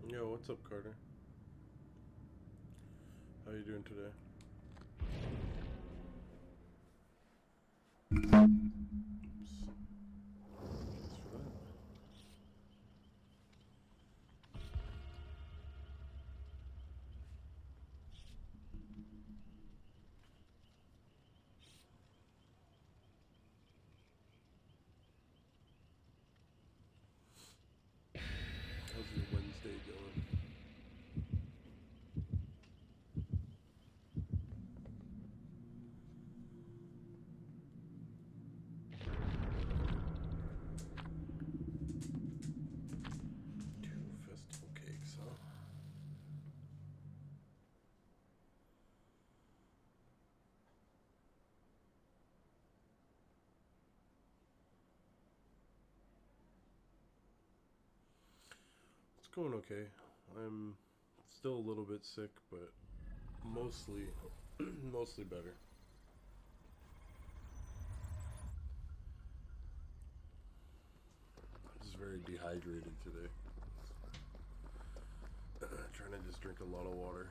Yo, what's up, Carter? How you doing today? Oops. Thanks for that. How's your Wednesday going? Two festival cakes, huh? It's going okay. I'm still a little bit sick, but mostly mostly better. I'm just very dehydrated today. Trying to just drink a lot of water.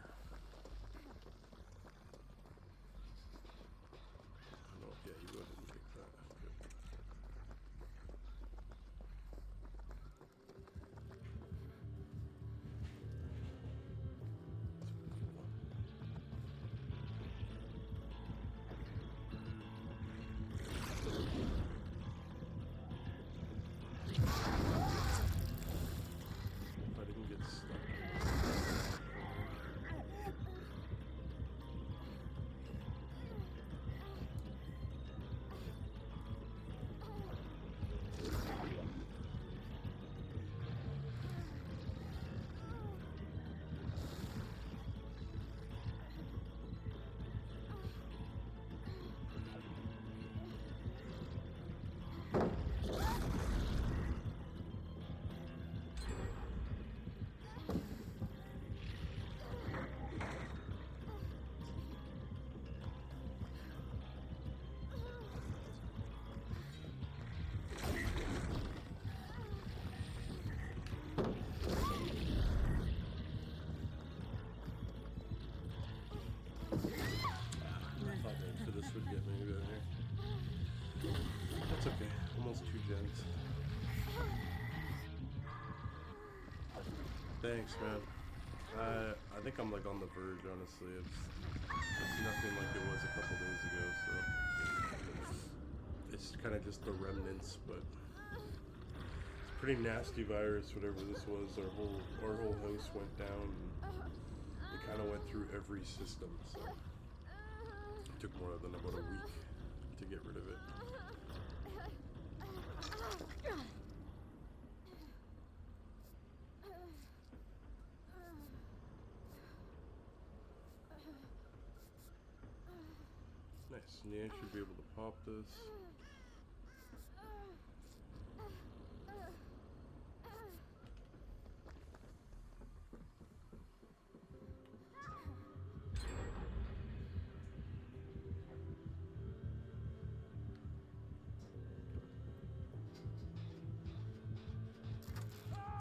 Oh, yeah, you go ahead and take that. Good. If I didn't get stuck. This would get me down here. That's okay. Almost 2 gens. Thanks, man. I think I'm like on the verge, honestly. It's nothing like it was a couple days ago, so it's kind of just the remnants, but it's a pretty nasty virus, whatever this was. Our whole house went down, and it kind of went through every system, so it took more than about a week to get rid of it. Nice. Nia should be able to pop this.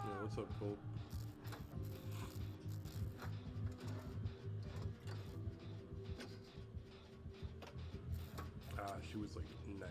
Yeah, what's up, Colt? She was like 90%.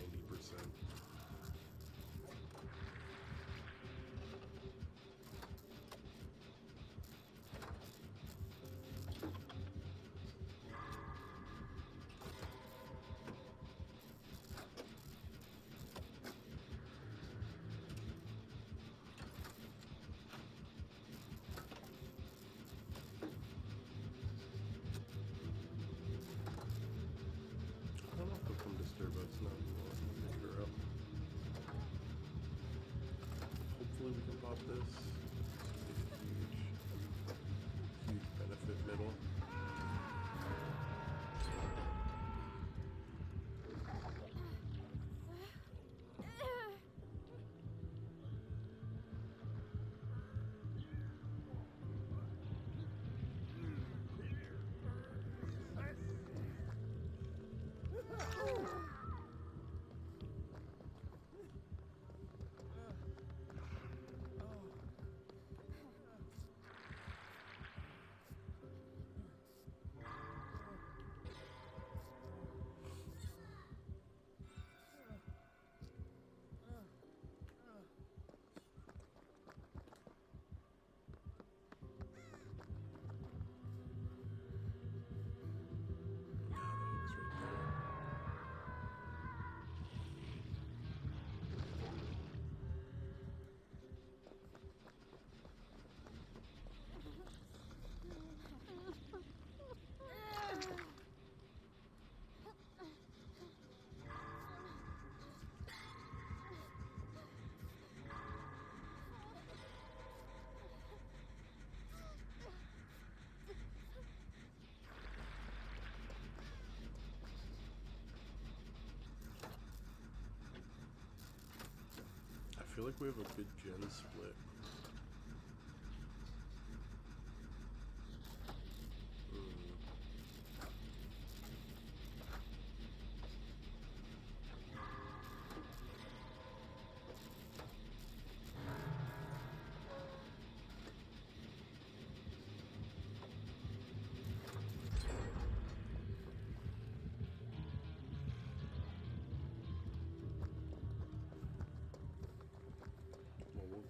feel like we have a good gen split.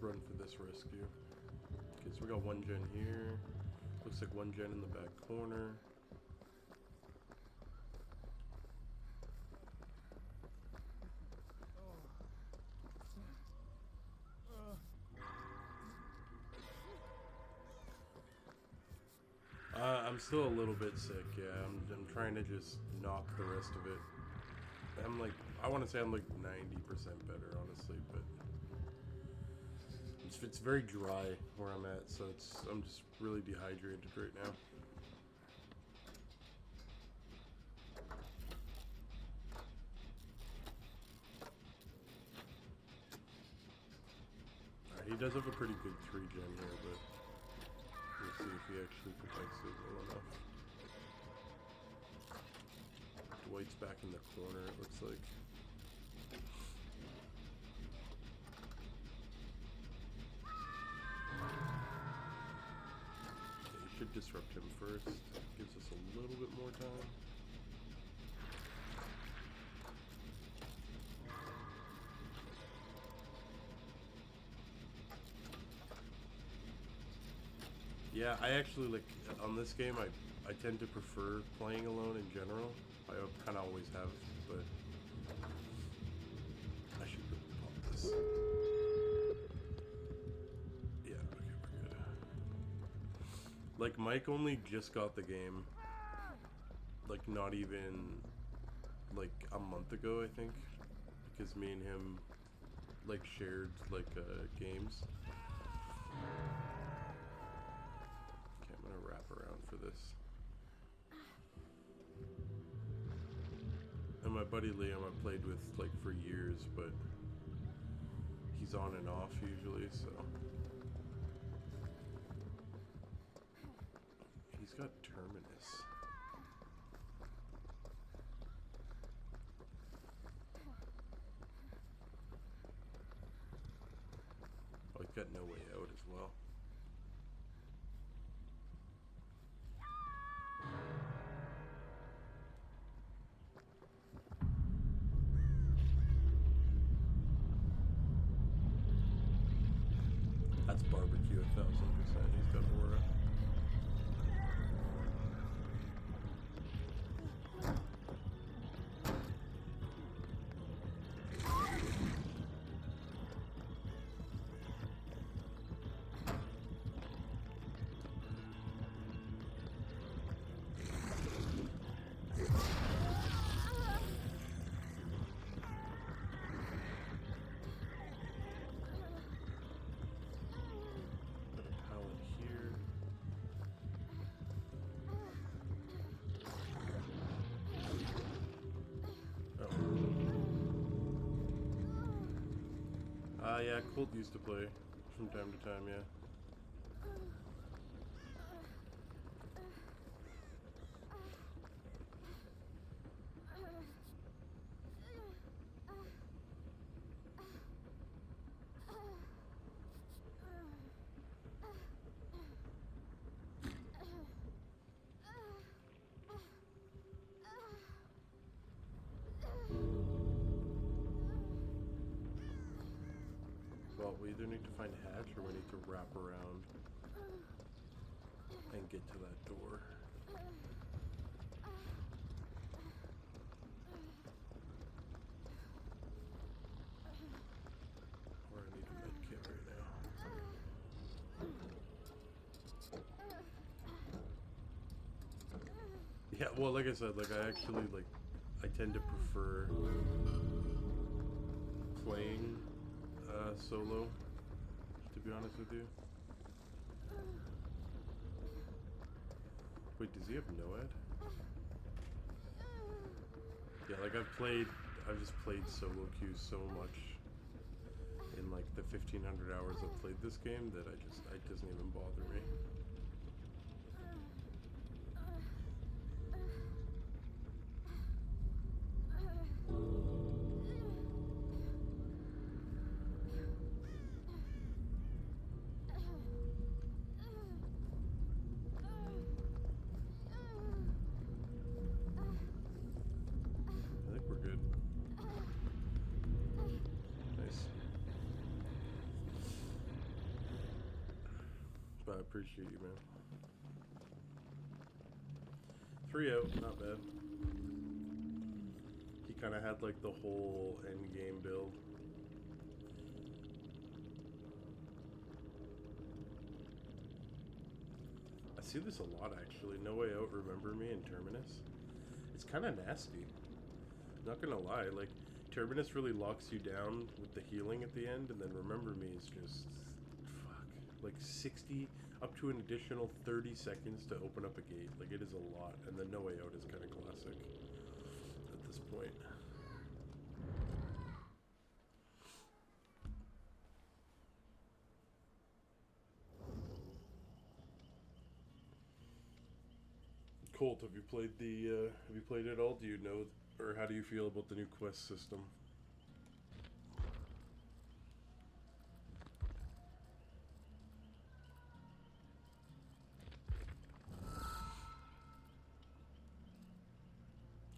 Run for this rescue. Okay, so we got one gen here. Looks like one gen in the back corner. I'm still a little bit sick, yeah. I'm trying to just knock the rest of it. I'm like, I want to say I'm like 90% better, honestly, but it's very dry where I'm at, so I'm just really dehydrated right now. Alright, he does have a pretty good 3 gen here, but we'll see if he actually protects it well enough. Dwight's back in the corner, it looks like. Should disrupt him first. Gives us a little bit more time. Yeah, I actually like on this game. I tend to prefer playing alone in general. I kind of always have, but I should pop this. Like, Mike only just got the game, like, not even, like, a month ago, I think, because me and him, like, shared, like, games. Okay, I'm gonna wrap around for this. And my buddy Liam I played with, like, for years, but he's on and off usually, so... He's got Terminus. Oh, he's got No Way Out as well. That's barbecue 1000%. He's got Aura. Yeah, Colt used to play from time to time, yeah. Well, we either need to find Hatch or we need to wrap around and get to that door. Or I need a med kit right now. Yeah, well, like I said, like I actually I tend to prefer playing solo, to be honest with you. Wait, does he have Noed? Yeah, like I've just played solo queues so much in like the 1,500 hours I've played this game that it doesn't even bother me. I think we're good. Nice. But I appreciate you, man. 3 out, not bad. He kind of had like the whole end game build. I see this a lot actually. No Way Out, Remember Me, and Terminus. It's kind of nasty. Not gonna lie, like Terminus really locks you down with the healing at the end, and then Remember Me is just fuck, like 60 up to an additional 30 seconds to open up a gate. Like it is a lot, and then No Way Out is kind of classic at this point. Colt, have you played it all? Do you know, or how do you feel about the new quest system?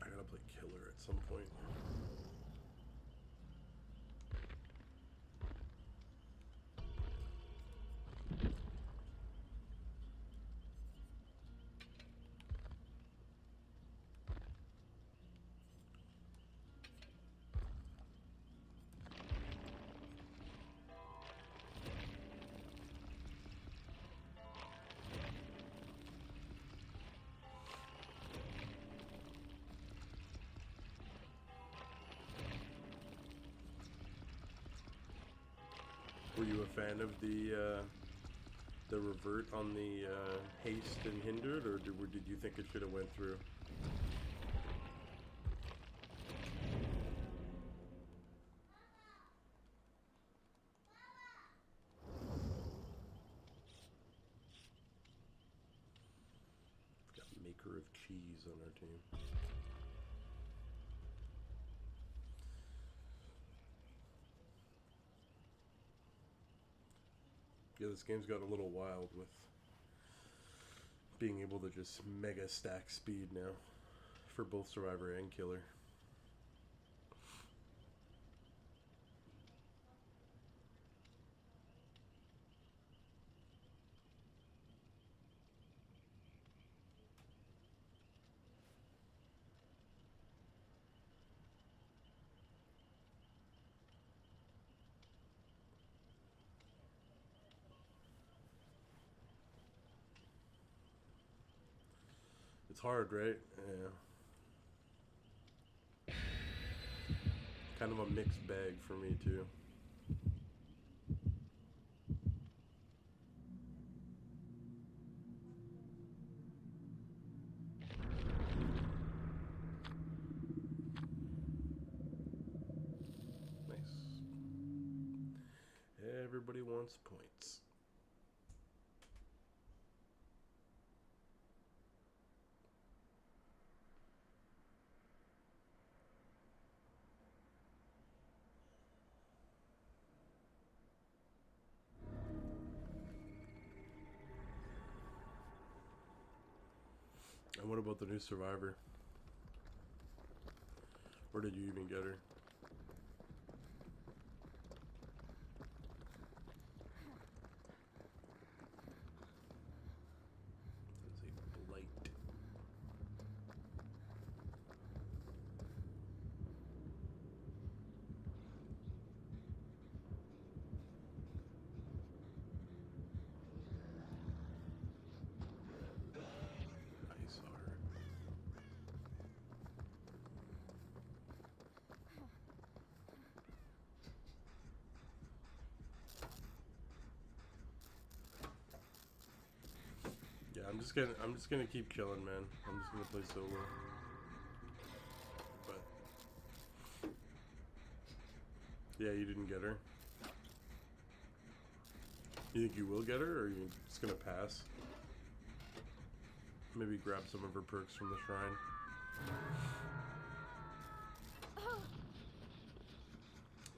I gotta play Killer at some point. Were you a fan of the revert on the haste and hindered, or did you think it should have went through? Got Maker of Cheese on our team. Yeah, this game's got a little wild with being able to just mega stack speed now for both Survivor and Killer. It's hard, right? Yeah. Kind of a mixed bag for me, too. Nice. Everybody wants points. And what about the new Survivor? Where did you even get her? That's a blight. I saw her. Yeah, I'm just gonna keep killing, man. I'm just gonna play solo. But yeah, you didn't get her. You think you will get her, or are you just gonna pass? Maybe grab some of her perks from the shrine.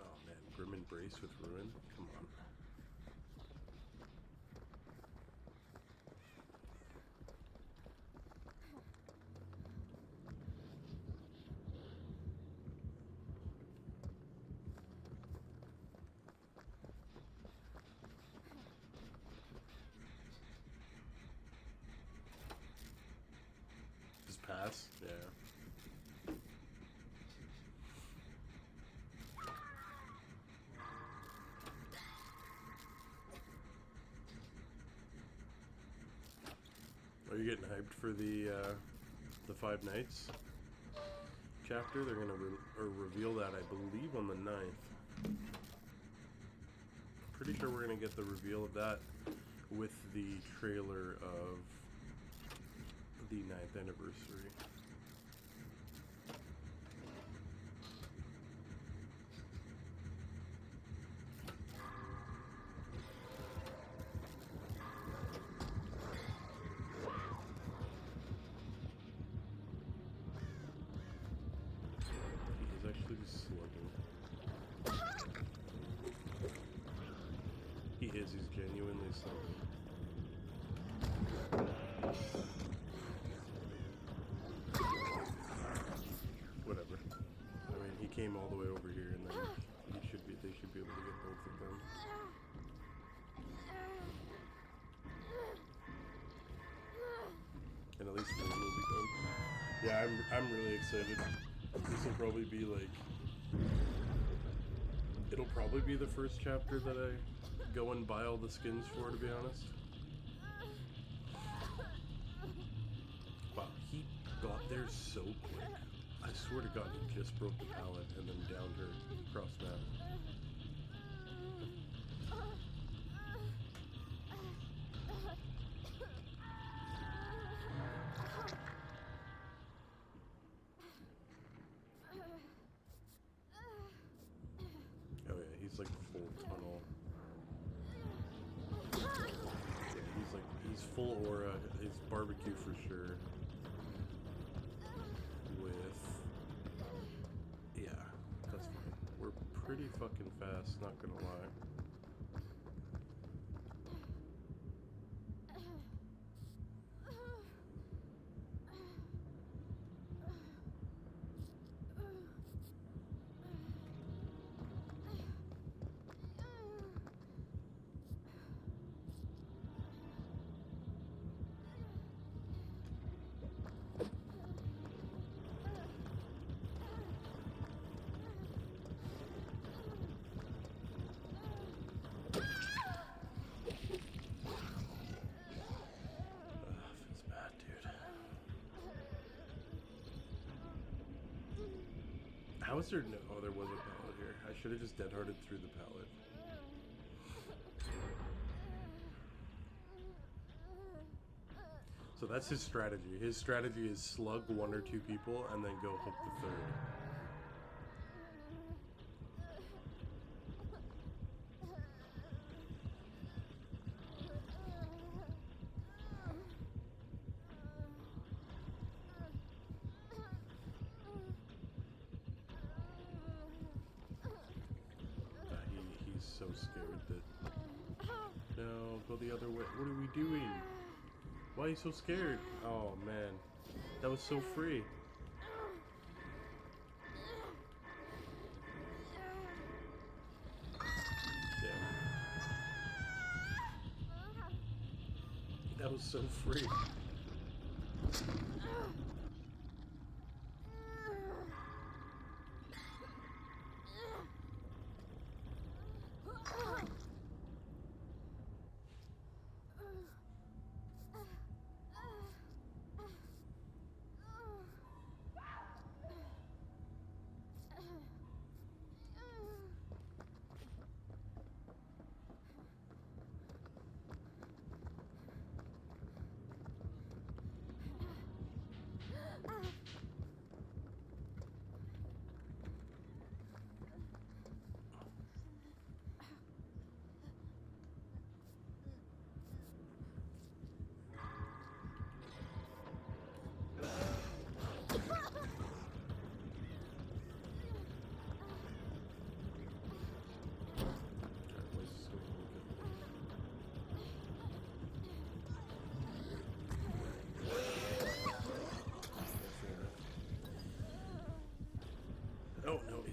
Oh man, Grim Embrace with Ruin? Come on. Just pass? Yeah. Are you getting hyped for the Five Nights chapter? They're gonna reveal that, I believe, on the 9th. Pretty sure we're gonna get the reveal of that with the trailer of the 9th anniversary. Actually slugging. He is, he's genuinely slugging. Whatever. I mean, he came all the way over here, and then they should be able to get both of them. And at least one will be done. Yeah, I'm really excited. This will probably be like, it'll probably be the first chapter that I go and buy all the skins for, to be honest. Wow, he got there so quick. I swear to God, he just broke the pallet and then downed her across map. Oh yeah, he's like full tunnel. Yeah, he's full aura. He's barbecue for sure. Yeah, that's fine. We're pretty fucking fast, not gonna lie. How is there no... Oh, there was a pallet here. I should have just dead-hearted through the pallet. So that's his strategy. His strategy is slug one or two people and then go hook the third. So scared that... No, go the other way. What are we doing? Why are you so scared? Oh, man. That was so free. Yeah. That was so free.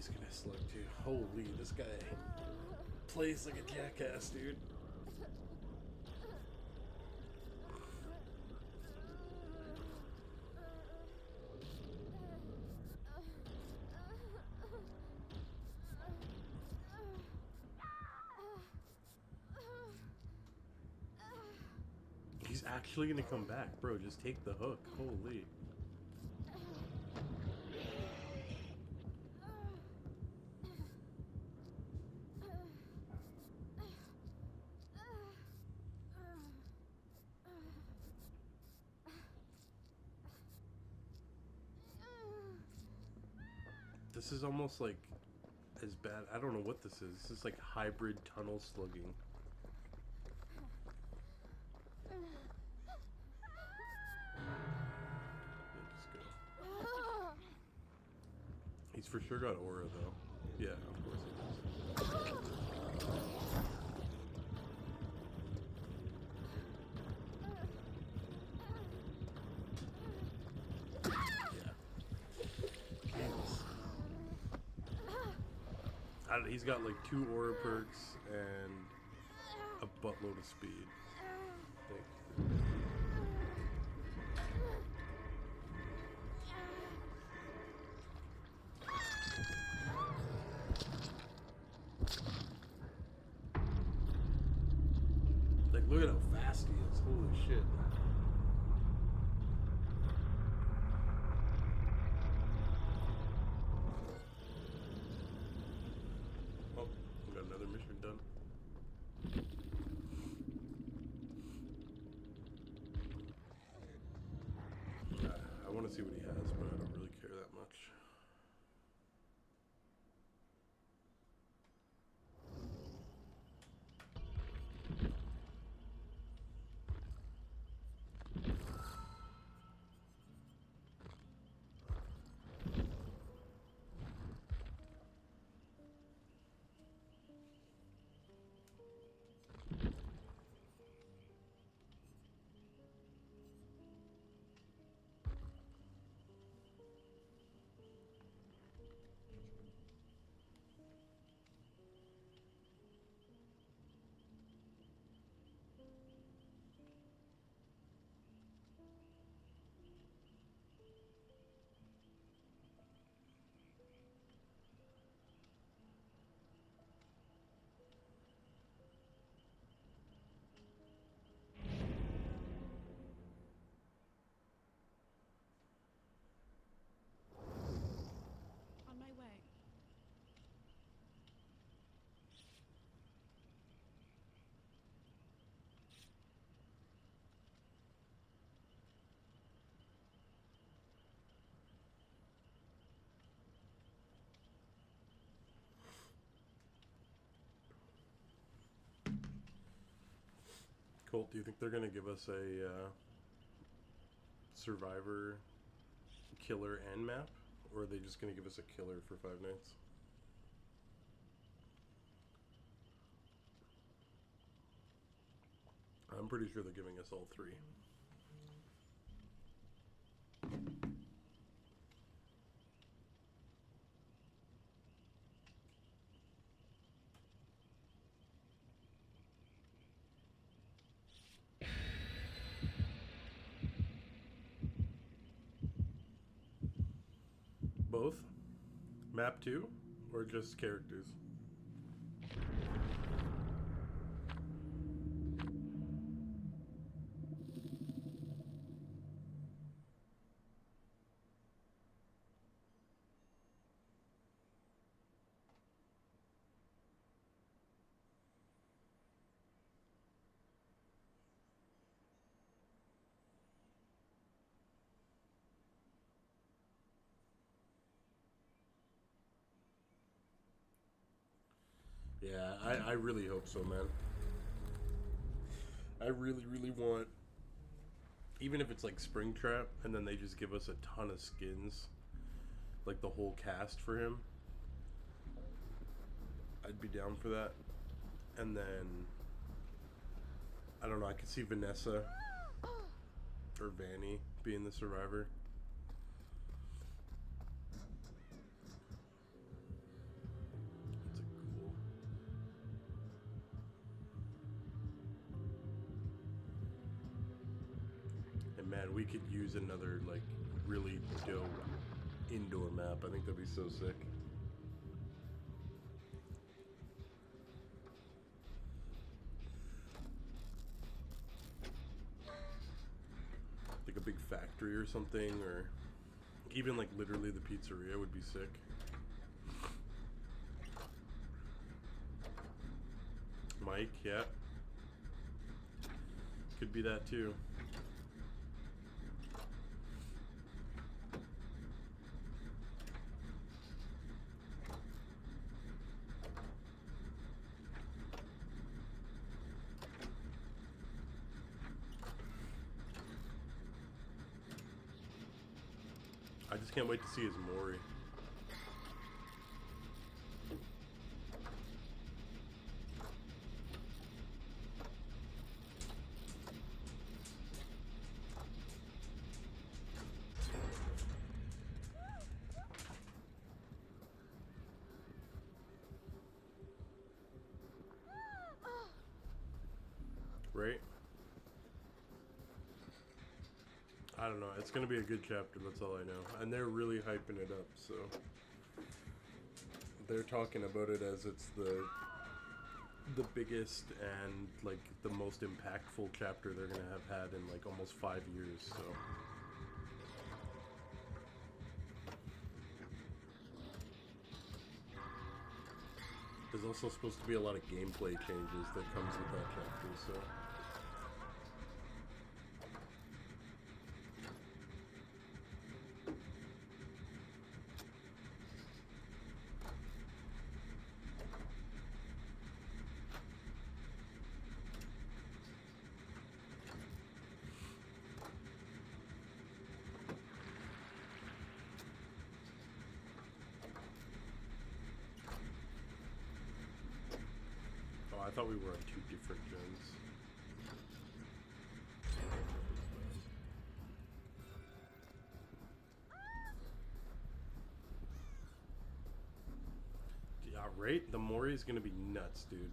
he's gonna select you. Holy, this guy plays like a jackass, dude. He's actually gonna come back, bro. Just take the hook. Holy. This is almost like as bad. I don't know what this is. This is like hybrid tunnel slugging. He's for sure got aura though. Yeah, of course he does. He's got like 2 aura perks and a buttload of speed. Like, look at how fast he is. Holy shit. Oh, we got another mission done. I want to see what he has, but I don't really care that much. Colt, do you think they're going to give us a Survivor killer and map? Or are they just going to give us a killer for 5 nights? I'm pretty sure they're giving us all 3. Both? Map 2? Or just characters? Yeah, I really hope so, man. I really, really want, even if it's like Springtrap, and then they just give us a ton of skins, like the whole cast for him, I'd be down for that. And then, I don't know, I could see Vanessa or Vanny being the survivor. we could use another, like, really dope indoor map. I think that'd be so sick. Like a big factory or something, or even like literally the pizzeria would be sick. Mike, yeah. Could be that too. I just can't wait to see his Mori. Right? I don't know. It's going to be a good chapter, that's all I know. And they're really hyping it up, so... They're talking about it as it's the biggest and, like, the most impactful chapter they're going to have had in, like, almost 5 years, so... There's also supposed to be a lot of gameplay changes that comes with that chapter, so... I thought we were on 2 different gens. Yeah, right? The Mori is gonna be nuts, dude.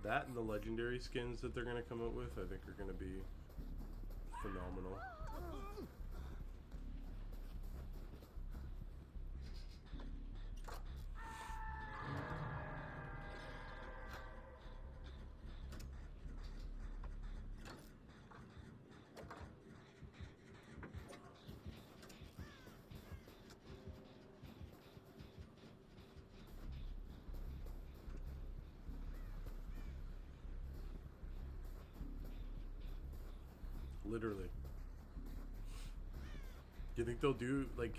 That and the legendary skins that they're gonna come out with, I think are gonna be phenomenal. Literally. Do you think they'll do, like,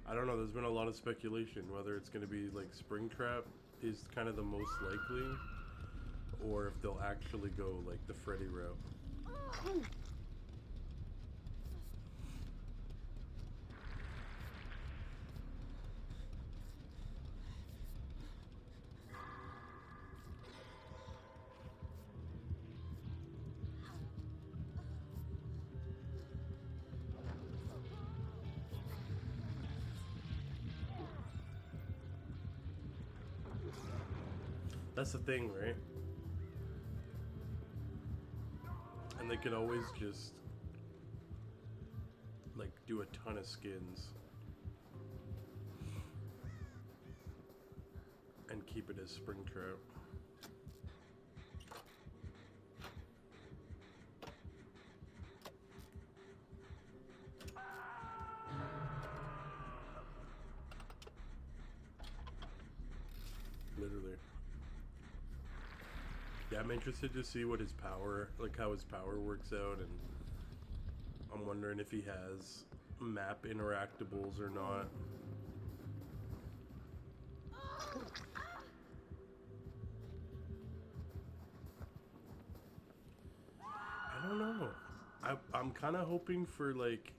I don't know, there's been a lot of speculation whether it's going to be, like, Springtrap is kind of the most likely, or if they'll actually go, like, the Freddy route. That's the thing, right? And they could always just, like, do a ton of skins and keep it as Springtrap. Literally. Yeah, I'm interested to see what his power, like how his power works out, and I'm wondering if he has map interactables or not. I don't know. I'm kind of hoping for, like,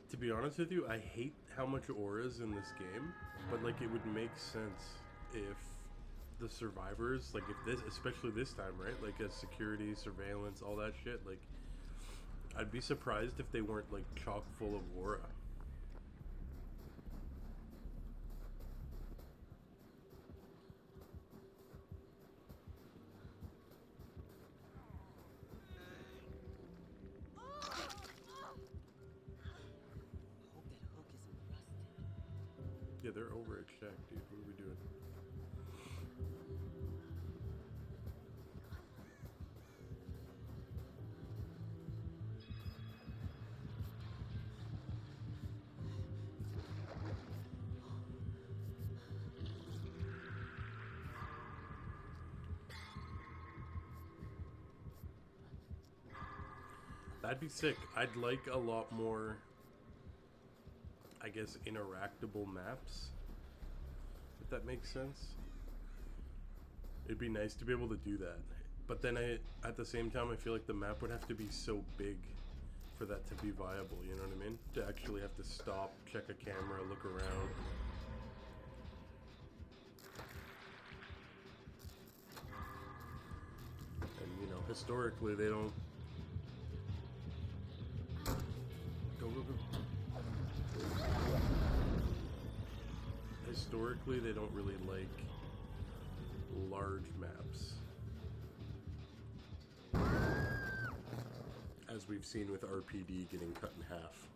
to be honest with you, I hate how much aura's in this game, but, like, it would make sense if the survivors, like, if this, especially this time, right, like, as security, surveillance, all that shit, like, I'd be surprised if they weren't, like, chock full of aura. they're over at Shack, dude. What are we doing? That'd be sick. I'd like a lot more, I guess, interactable maps, if that makes sense. It'd be nice to be able to do that. But then at the same time, I feel like the map would have to be so big for that to be viable, you know what I mean? To actually have to stop, check a camera, look around. And, you know, historically, they don't... Go, go, go. Historically, they don't really like large maps. As we've seen with RPD getting cut in half.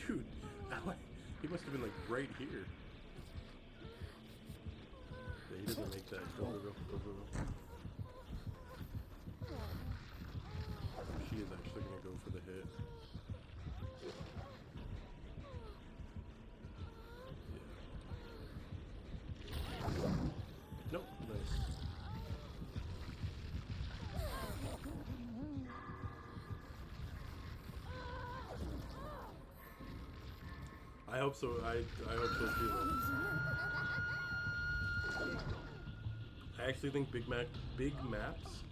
Dude, he must have been like right here. Yeah, he doesn't make that. Go, go, go, go, go, go. She is actually gonna go for the hit. Yeah. Nope, nice. I hope so. I hope so too. I actually think big maps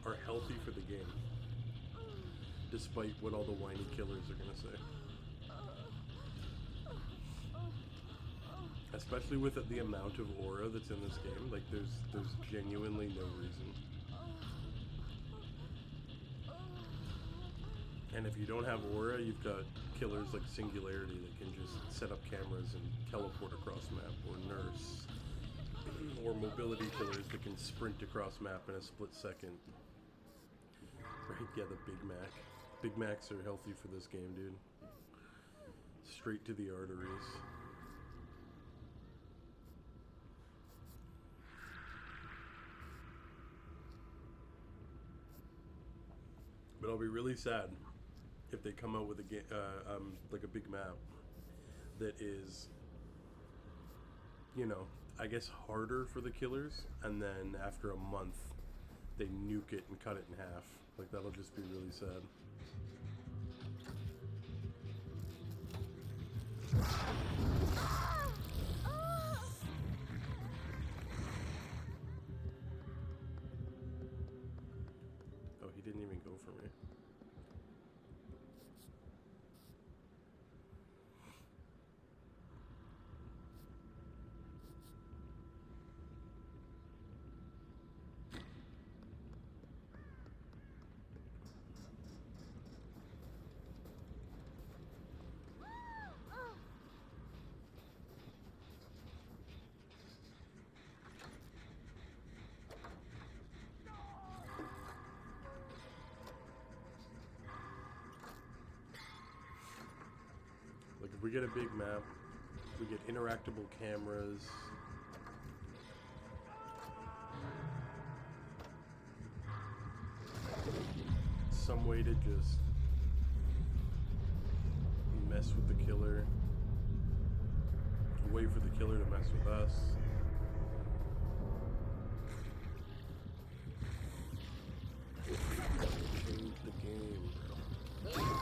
are healthy for the game, despite what all the whiny killers are gonna say. Especially with the amount of aura that's in this game, like there's genuinely no reason. And if you don't have aura, you've got killers like Singularity that can just set up cameras and teleport across map, or Nurse, or mobility killers that can sprint across map in a split second. Right? Yeah, the Big Mac. Big Macs are healthy for this game, dude. Straight to the arteries. But I'll be really sad if they come out with a game, like a big map that is, you know, I guess harder for the killers, and then after a month they nuke it and cut it in half. Like, that'll just be really sad. Oh, he didn't even go for me. Like, if we get a big map, we get interactable cameras. way to just mess with the killer. A way for the killer to mess with us. Change the game, bro. I don't know.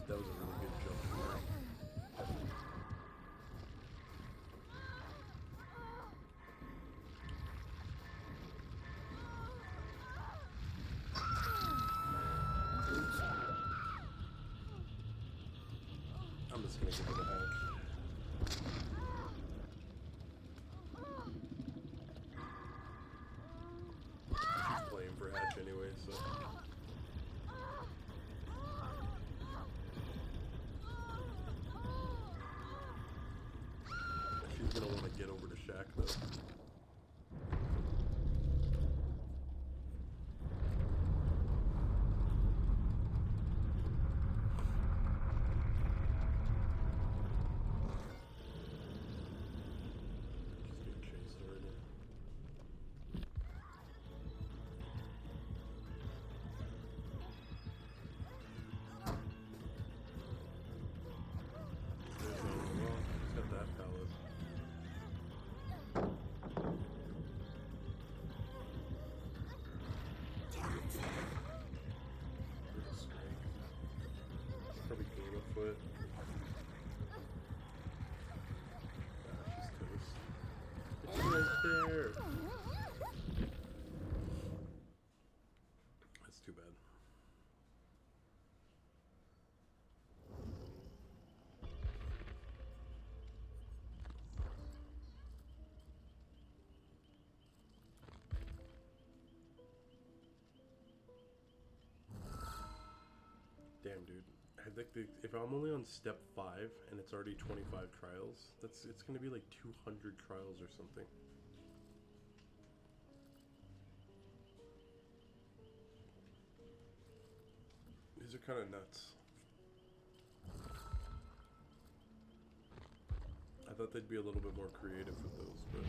That was a really good jump for her. I'm just gonna give it a hatch. She's playing for hatch anyway, so. She's gonna want to get over to Shaq though. Foot. She's toast. It's right there. That's too bad. Damn, dude. I think if I'm only on step 5 and it's already 25 trials, it's gonna be like 200 trials or something. These are kind of nuts. I thought they'd be a little bit more creative with those, but.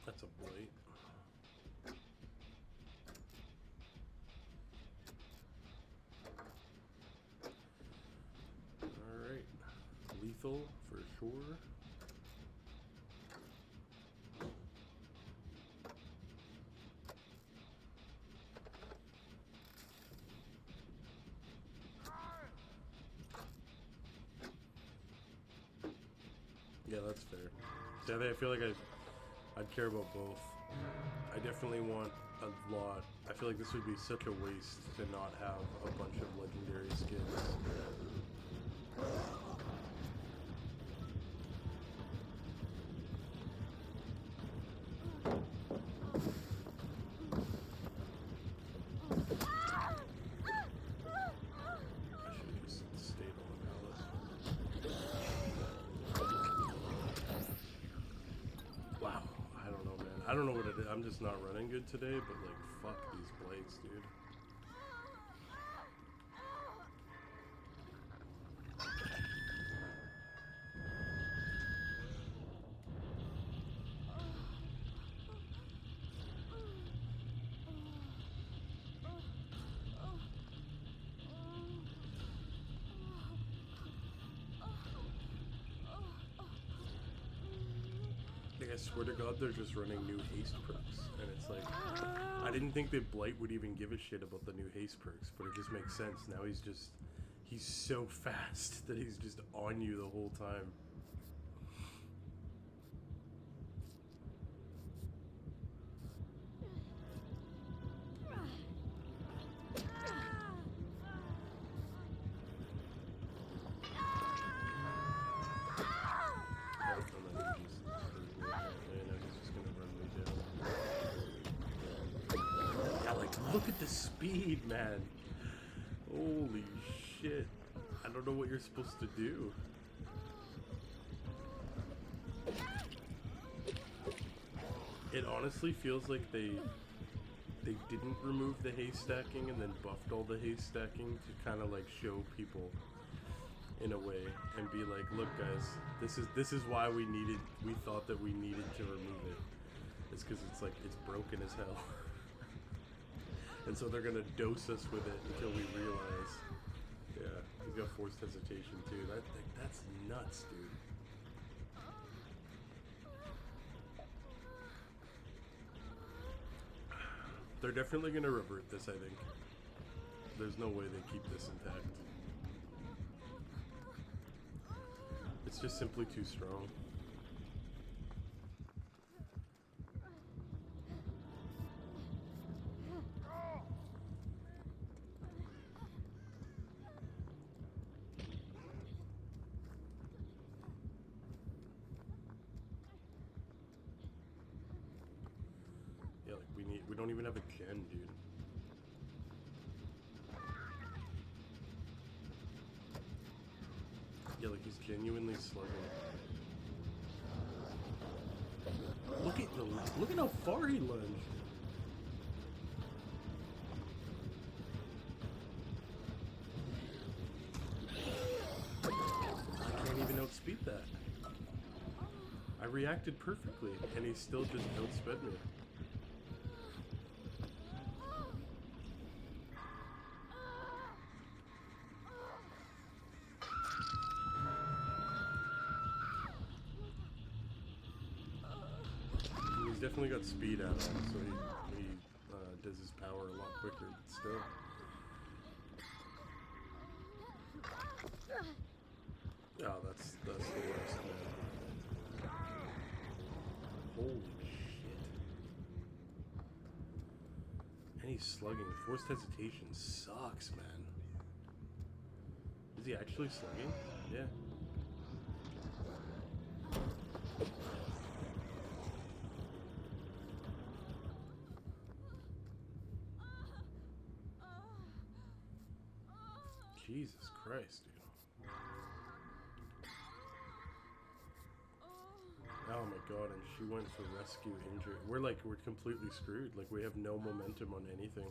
That's a blight. Alright. Lethal for sure. Yeah, that's fair. See, I feel like I'd care about both. I definitely want a lot. I feel like this would be such a waste to not have a bunch of legendary skins. I'm just not running good today, but like, fuck these blights, dude. Like, I swear to God, they're just running new haste perks, and it's like, I didn't think that Blight would even give a shit about the new haste perks, but it just makes sense. Now he's so fast that he's just on you the whole time. Look at the speed, man. Holy shit. I don't know what you're supposed to do. It honestly feels like they didn't remove the haste stacking and then buffed all the haste stacking to kind of like show people in a way and be like, look guys, this is why we thought that we needed to remove it. It's because it's like, it's broken as hell. And so they're gonna dose us with it until we realize. Yeah, he's got forced hesitation too. That's nuts, dude. They're definitely gonna revert this, I think. There's no way they keep this intact. It's just simply too strong. We don't even have a gen, dude. Yeah, like he's genuinely slugging. Look at how far he lunged. I can't even outspeed that. I reacted perfectly, and he still just outsped me. Definitely got speed out of him, so he does his power a lot quicker, but still. Oh, that's the worst, man. Holy shit. And he's slugging. Forced hesitation sucks, man. Is he actually slugging? Yeah. Jesus Christ, dude. Oh my god, and she went for rescue injury. We're completely screwed. Like, we have no momentum on anything.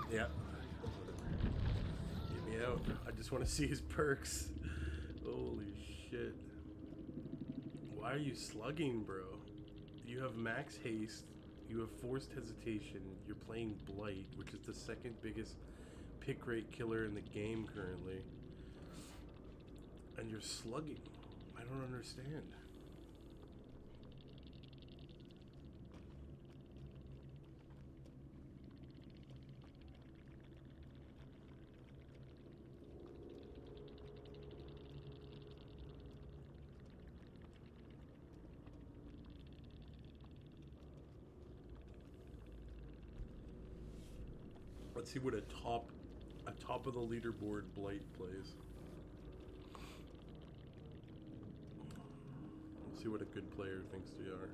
Yeah. Get me out. I just want to see his perks. Holy shit. Why are you slugging, bro? You have max haste. You have forced hesitation. You're playing Blight, which is the second biggest pick rate killer in the game currently. And you're slugging. I don't understand. Let's see what a top of the leaderboard Blight plays. Let's see what a good player thinks they are.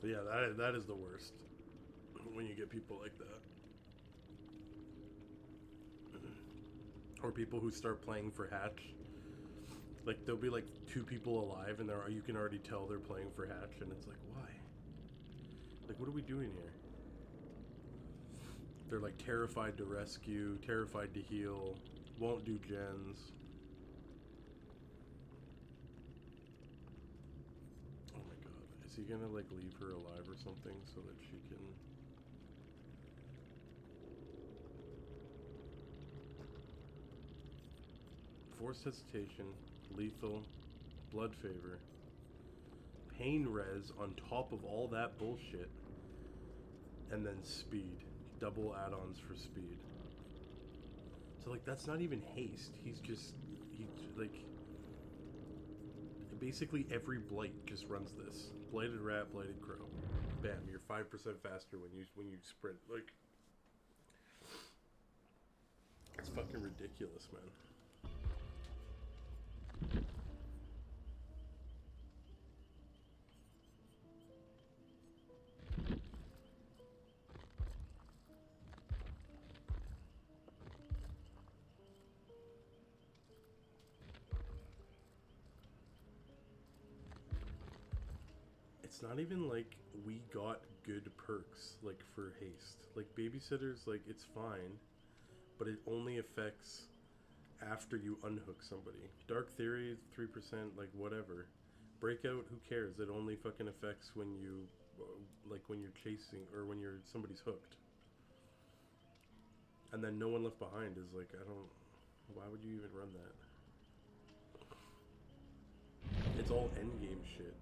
Yeah, that is the worst. When you get people like that. Or people who start playing for Hatch. Like, there'll be like 2 people alive and you can already tell they're playing for Hatch, and it's like, why? Like, what are we doing here? They're like terrified to rescue, terrified to heal, won't do gens. Is he gonna like leave her alive or something so that she can... Forced hesitation, lethal, blood favor, pain res on top of all that bullshit, and then speed. Double add-ons for speed. So like that's not even haste. He's like... Basically every blight just runs this. Blighted rat, blighted crow. Bam, you're 5% faster when you sprint. Like, it's fucking ridiculous, man. It's not even like we got good perks like for haste. Like babysitters, like it's fine, but it only affects after you unhook somebody. Dark Theory, 3%, like whatever. Breakout, who cares? It only fucking affects when you, like when you're chasing or when somebody's hooked. And then No One Left Behind is like, why would you even run that? It's all endgame shit.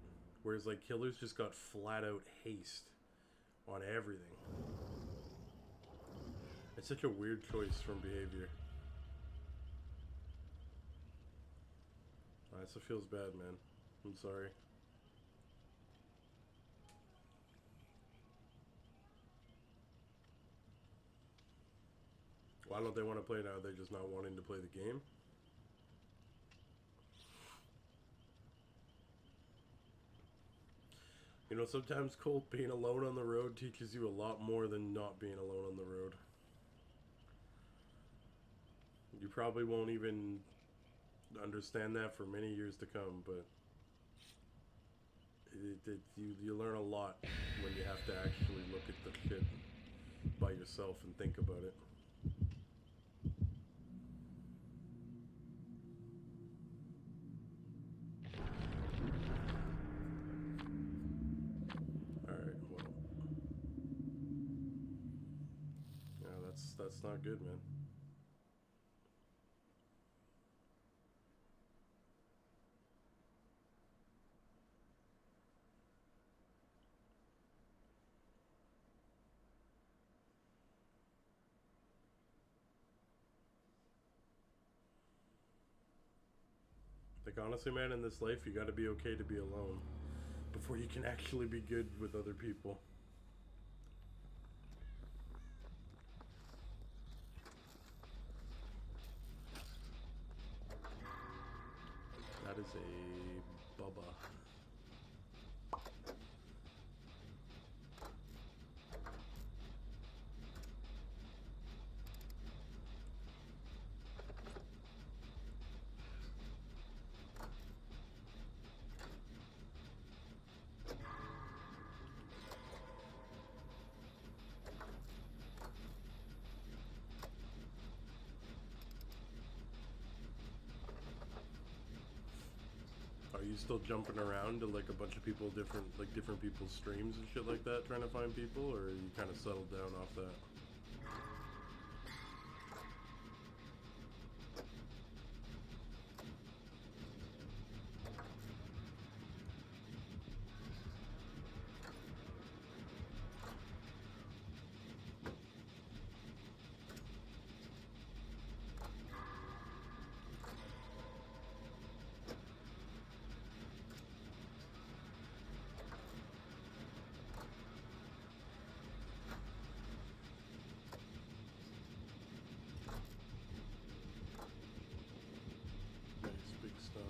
Whereas like Killers just got flat out haste on everything. It's such a weird choice from behavior. So it feels bad, man. I'm sorry. Why don't they want to play now? They're just not wanting to play the game? You know, sometimes, Colt, being alone on the road teaches you a lot more than not being alone on the road. You probably won't even understand that for many years to come, but you learn a lot when you have to actually look at the shit by yourself and think about it. Alright, well. Yeah, that's not good, man. Like, honestly, man, in this life, you gotta be okay to be alone before you can actually be good with other people. That is a Bubba. Are you still jumping around to like a bunch of people, different people's streams and shit like that, trying to find people, or you kind of settled down off that? Nice big stun.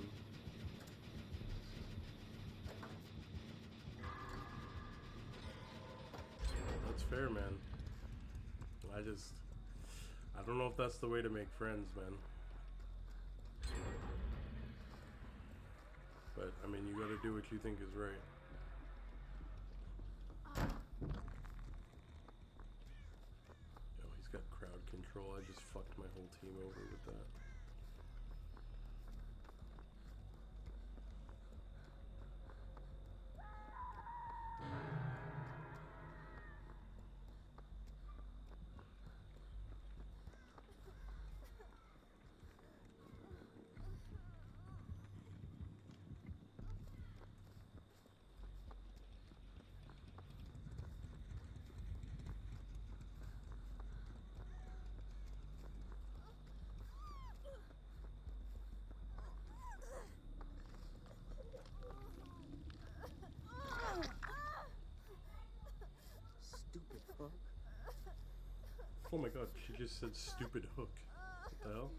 That's fair, man. I don't know if that's the way to make friends, man. But, I mean, you gotta do what you think is right. Yo, he's got crowd control. I just fucked my whole team over with that. Oh my god, she just said stupid hook. What the hell?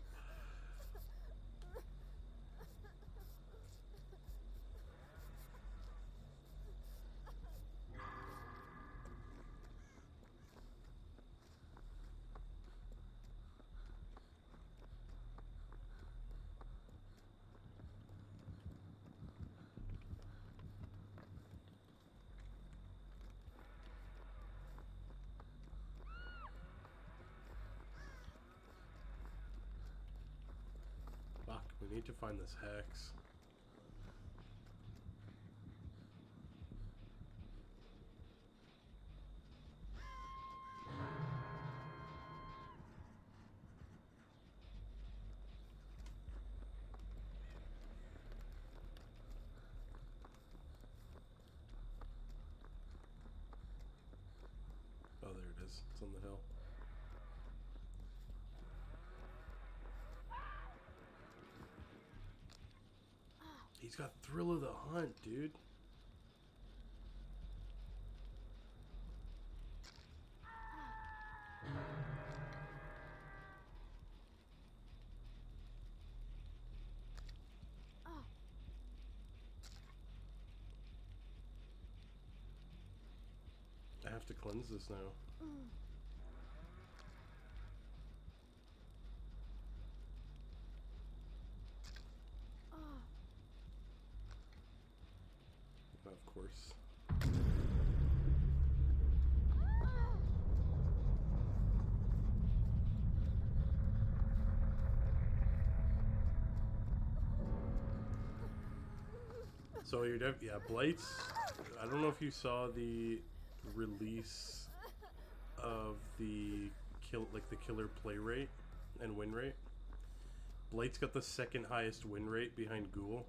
Fuck, we need to find this hex. Oh, there it is. It's on the hill. He's got Thrill of the Hunt, dude. I have to cleanse this now. Of course. So you're yeah, Blight's. I don't know if you saw the release of the killer play rate and win rate. Blight's got the second highest win rate behind Ghoul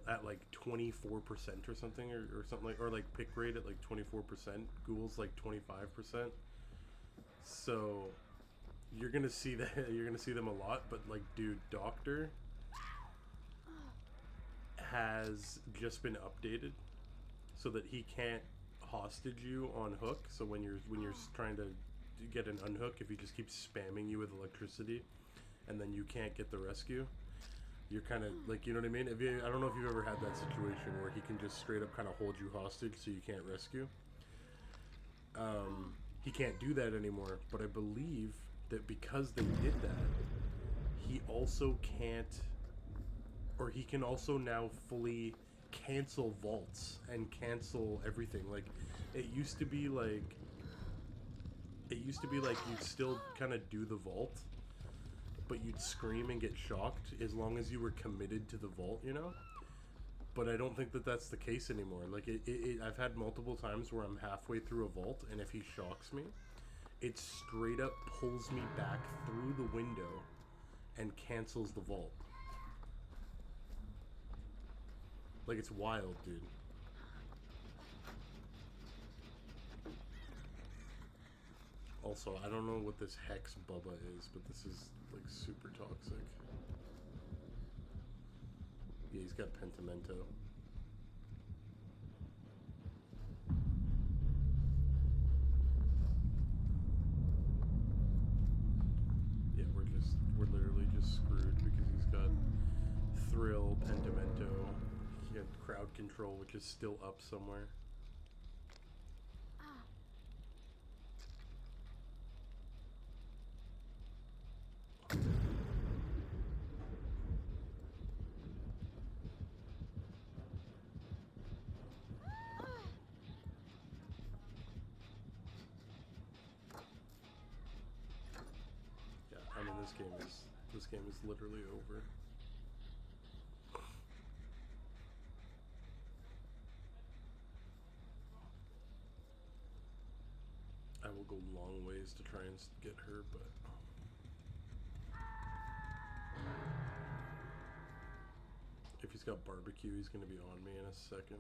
at like 24% or something, or something like, or like pick rate at like 24%. Ghoul's like 25%. So you're gonna see that you're gonna see them a lot, but like, dude, Doctor has just been updated so that he can't hostage you on hook. So when you're trying to get an unhook, if he just keeps spamming you with electricity and then you can't get the rescue, you're kind of like, you know what I mean? I don't know if you've ever had that situation where he can just straight up kind of hold you hostage so you can't rescue. He can't do that anymore, but I believe that because they did that, he also can't, or he can also now fully cancel vaults and cancel everything. Like, it used to be like you'd still kind of do the vault, but you'd scream and get shocked as long as you were committed to the vault, you know? But I don't think that that's the case anymore. Like, I've had multiple times where I'm halfway through a vault, and if he shocks me, it straight up pulls me back through the window and cancels the vault. Like, it's wild, dude. Also, I don't know what this Hex Bubba is, but this is, like, super toxic. Yeah, he's got Pentimento. Yeah, we're literally just screwed because he's got Thrill, Pentimento. He had Crowd Control, which is still up somewhere. I mean, this game is literally over. I will go long ways to try and get her, but if he's got barbecue, he's gonna be on me in a second.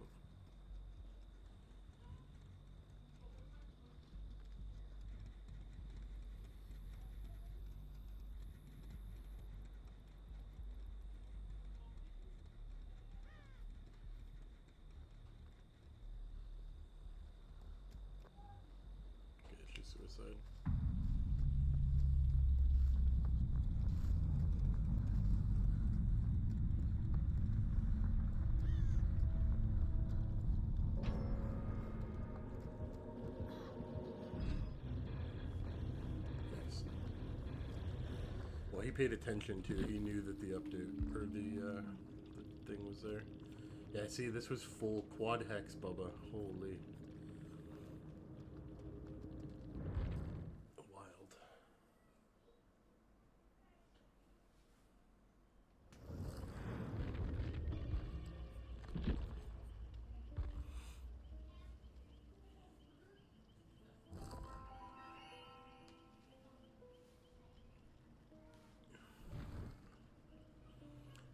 Suicide. Nice. Well, he paid attention to it. He knew that the update, or the thing was there. Yeah, see, this was full quad hex, Bubba. Holy.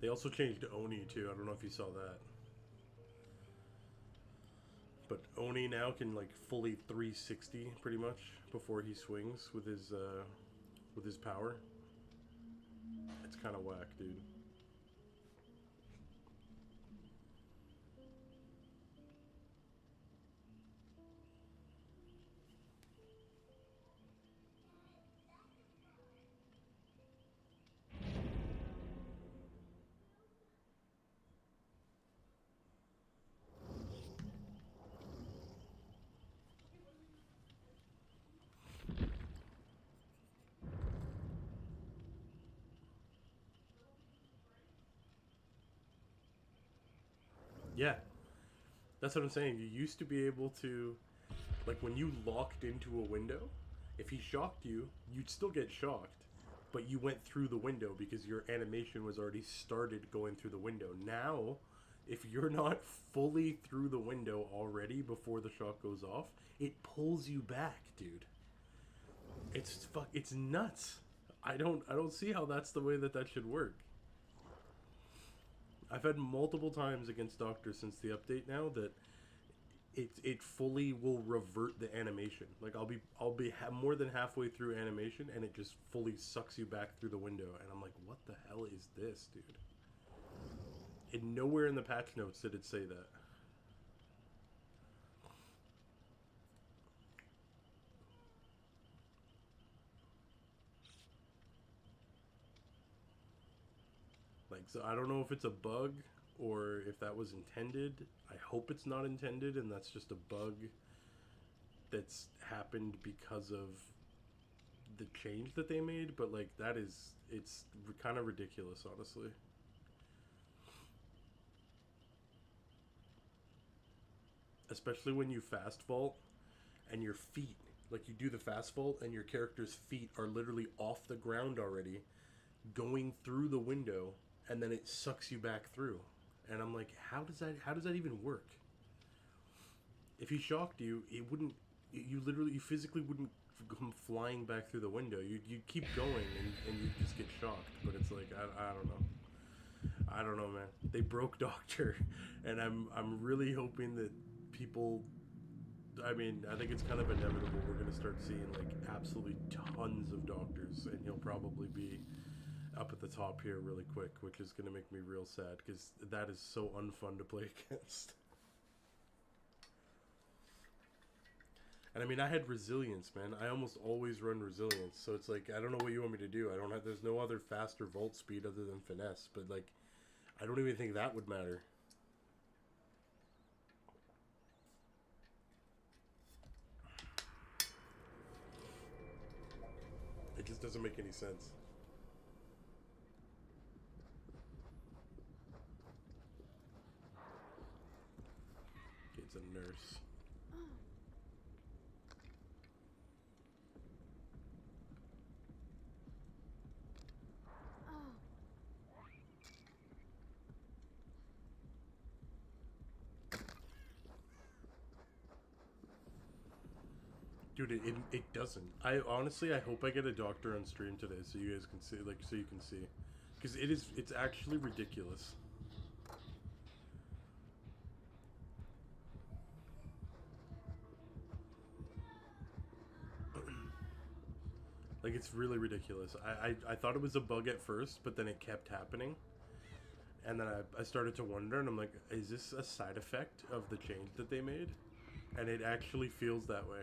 They also changed Oni too. I don't know if you saw that. But Oni now can like fully 360 pretty much before he swings with his power. It's kind of whack, dude. Yeah, that's what I'm saying. You used to be able to, like, when you locked into a window, if he shocked you, you'd still get shocked, but you went through the window because your animation was already started going through the window. Now, if you're not fully through the window already before the shock goes off, it pulls you back, dude. It's nuts. I don't see how that's the way that should work. I've had multiple times against Doctor since the update now that it fully will revert the animation. Like I'll be more than halfway through animation and it just fully sucks you back through the window, and I'm like, what the hell is this, dude? And nowhere in the patch notes did it say that. Like, so I don't know if it's a bug or if that was intended. I hope it's not intended and that's just a bug that's happened because of the change that they made, but like it's kind of ridiculous, honestly. Especially when you fast vault and your feet, like you do the fast vault and your character's feet are literally off the ground already, going through the window, and then it sucks you back through. And I'm like, how does that even work? If he shocked you, it wouldn't. You physically wouldn't come flying back through the window. You keep going and you just get shocked. But it's like I don't know. I don't know, man. They broke Doctor, and I'm really hoping that people. I mean, I think it's kind of inevitable. We're gonna start seeing like absolutely tons of Doctors, and he'll probably be up at the top here really quick, which is gonna make me real sad because that is so unfun to play against. And I mean, I had resilience, man. I almost always run resilience, so it's like I don't know what you want me to do. I don't have. There's no other faster vault speed other than finesse, but like, I don't even think that would matter. It just doesn't make any sense. It's a nurse. Dude, it doesn't. I honestly, I hope I get a Doctor on stream today so you guys can see, like, so you can see. Because it's actually ridiculous. Like, it's really ridiculous. I thought it was a bug at first, but then it kept happening. And then I started to wonder, and I'm like, is this a side effect of the change that they made? And it actually feels that way.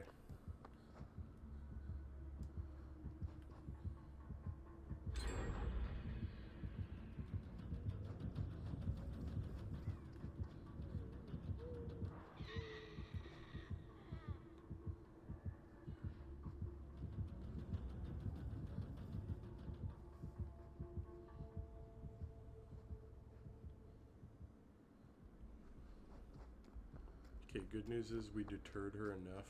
Okay, good news is we deterred her enough.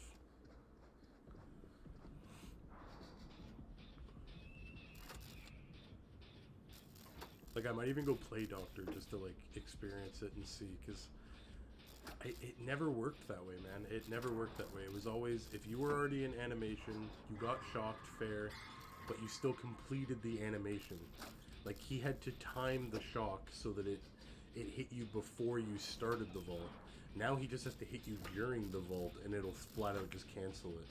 Like, I might even go play Doctor just to, like, experience it and see, because it never worked that way, man. It never worked that way. It was always, if you were already in animation, you got shocked, fair, but you still completed the animation. Like, he had to time the shock so that it hit you before you started the vault. Now he just has to hit you during the vault, and it'll flat out just cancel it.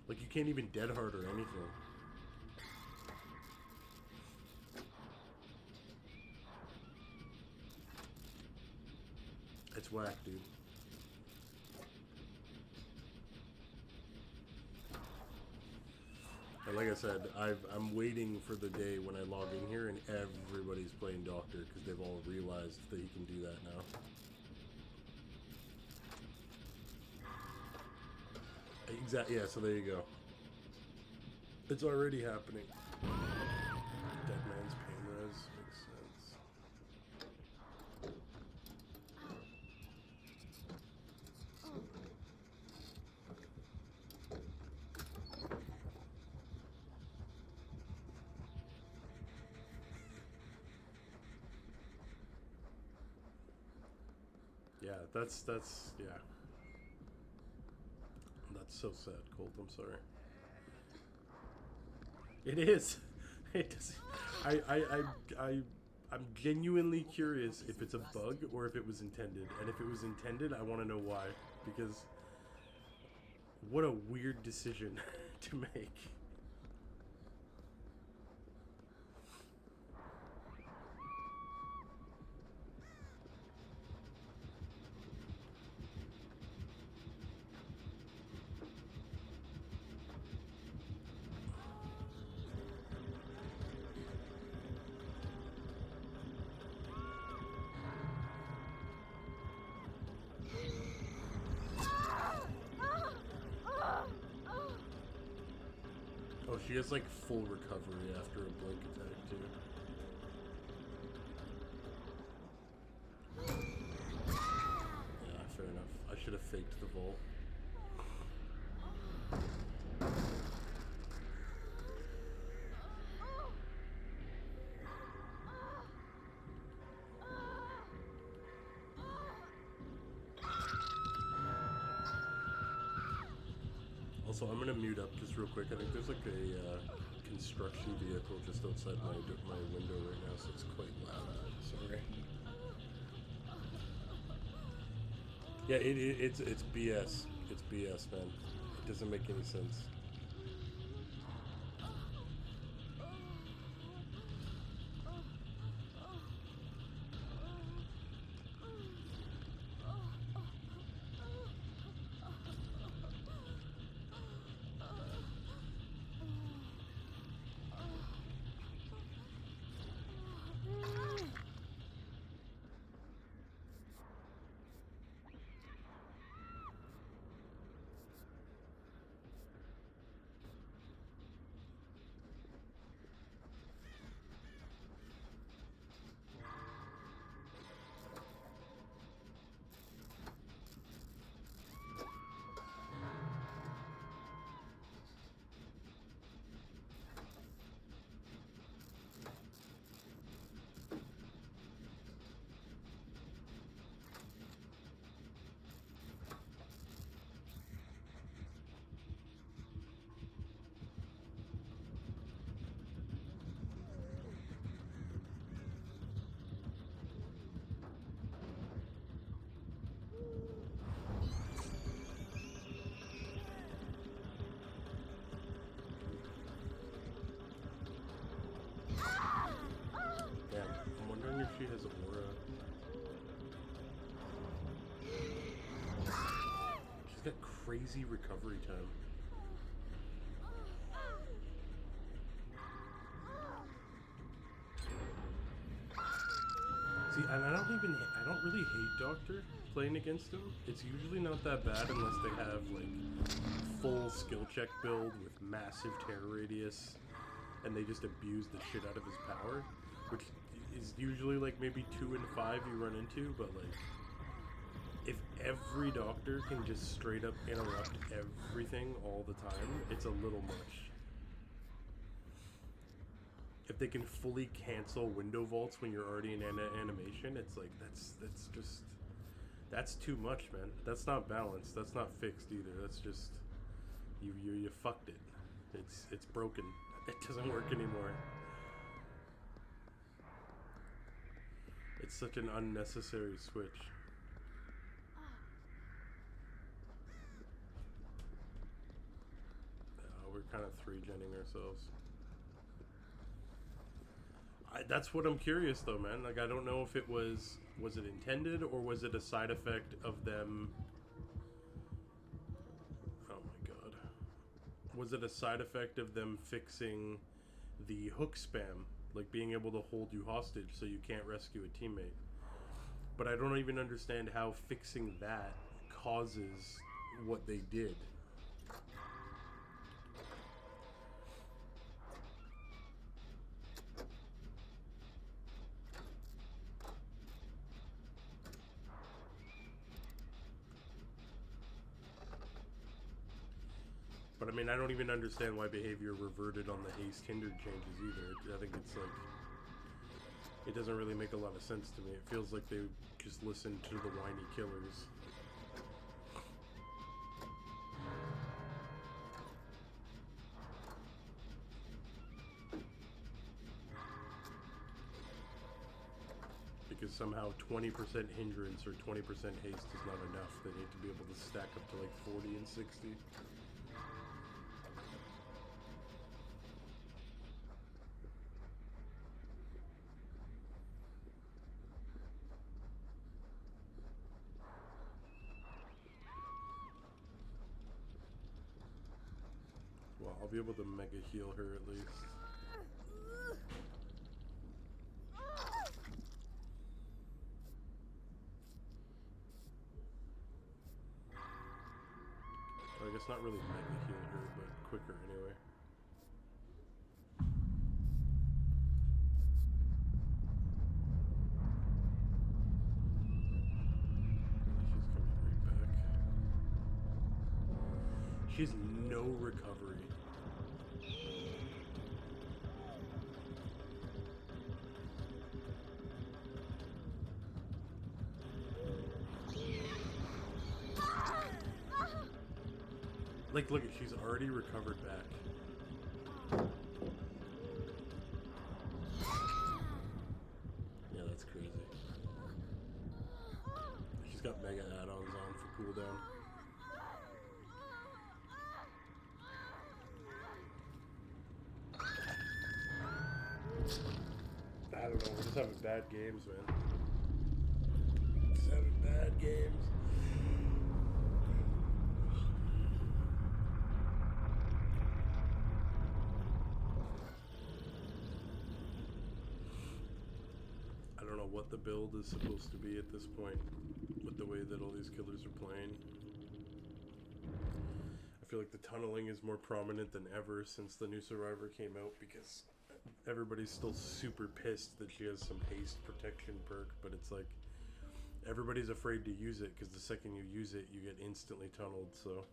Like, you can't even dead hard or anything. It's whack, dude. And like I said, I'm waiting for the day when I log in here and everybody's playing Doctor because they've all realized that you can do that now. Exactly. Yeah. So there you go. It's already happening. Dead man's pain res makes sense. Yeah, that's yeah. That's so sad, Colt. I'm sorry. It is. It does. I'm genuinely curious if it's a bug or if it was intended. And if it was intended, I want to know why. Because what a weird decision to make. Oh, she has like full recovery after a blink attack too. Yeah, fair enough. I should have faked the vault. Also, I'm gonna mute up just real quick. I think there's like a construction vehicle just outside my window right now, so it's quite loud. Sorry. Yeah, it's BS. It's BS, man. It doesn't make any sense. If she has aura. She's got crazy recovery time. See, and I don't really hate Doctor playing against him. It's usually not that bad unless they have like full skill check build with massive terror radius and they just abuse the shit out of his power, which is usually like maybe 2 and 5 you run into, but like if every Doctor can just straight up interrupt everything all the time, it's a little much. If they can fully cancel window vaults when you're already in animation, it's like that's too much, man. That's not balanced. That's not fixed either. That's just you fucked it. It's broken. It doesn't work anymore. It's such an unnecessary switch. We're kind of 3-genning ourselves. That's what I'm curious though, man. Like, I don't know if it was it intended or was it a side effect of them... Oh my god. Was it a side effect of them fixing the hook spam? Like being able to hold you hostage so you can't rescue a teammate. But I don't even understand how fixing that causes what they did. But I mean, I don't even understand why behavior reverted on the haste hindered changes either. I think it's like, it doesn't really make a lot of sense to me. It feels like they just listened to the whiny killers. Because somehow 20% hindrance or 20% haste is not enough. They need to be able to stack up to like 40 and 60. Well, I'll be able to mega heal her at least. Or I guess not really mega heal her, but quicker anyway. She's coming right back. She has no recovery. Like, look, she's already recovered back. Yeah, that's crazy. She's got mega add-ons on for cooldown. I don't know, we're just having bad games, man. Just having bad games. I don't know what the build is supposed to be at this point with the way that all these killers are playing. I feel like the tunneling is more prominent than ever since the new Survivor came out because everybody's still super pissed that she has some haste protection perk, but it's like everybody's afraid to use it because the second you use it, you get instantly tunneled, so...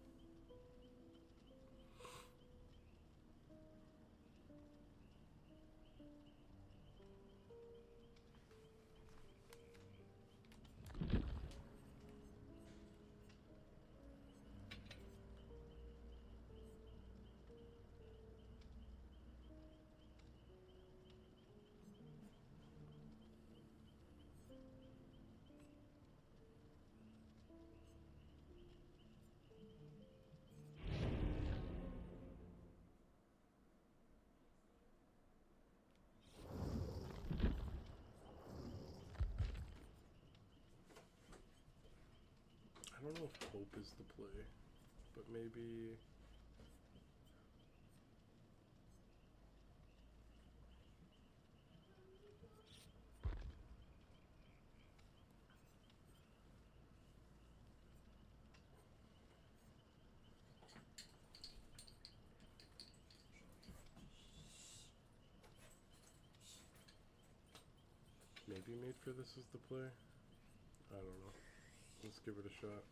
I don't know if hope is the play, but maybe... Maybe made for this is the play? I don't know. Let's give it a shot.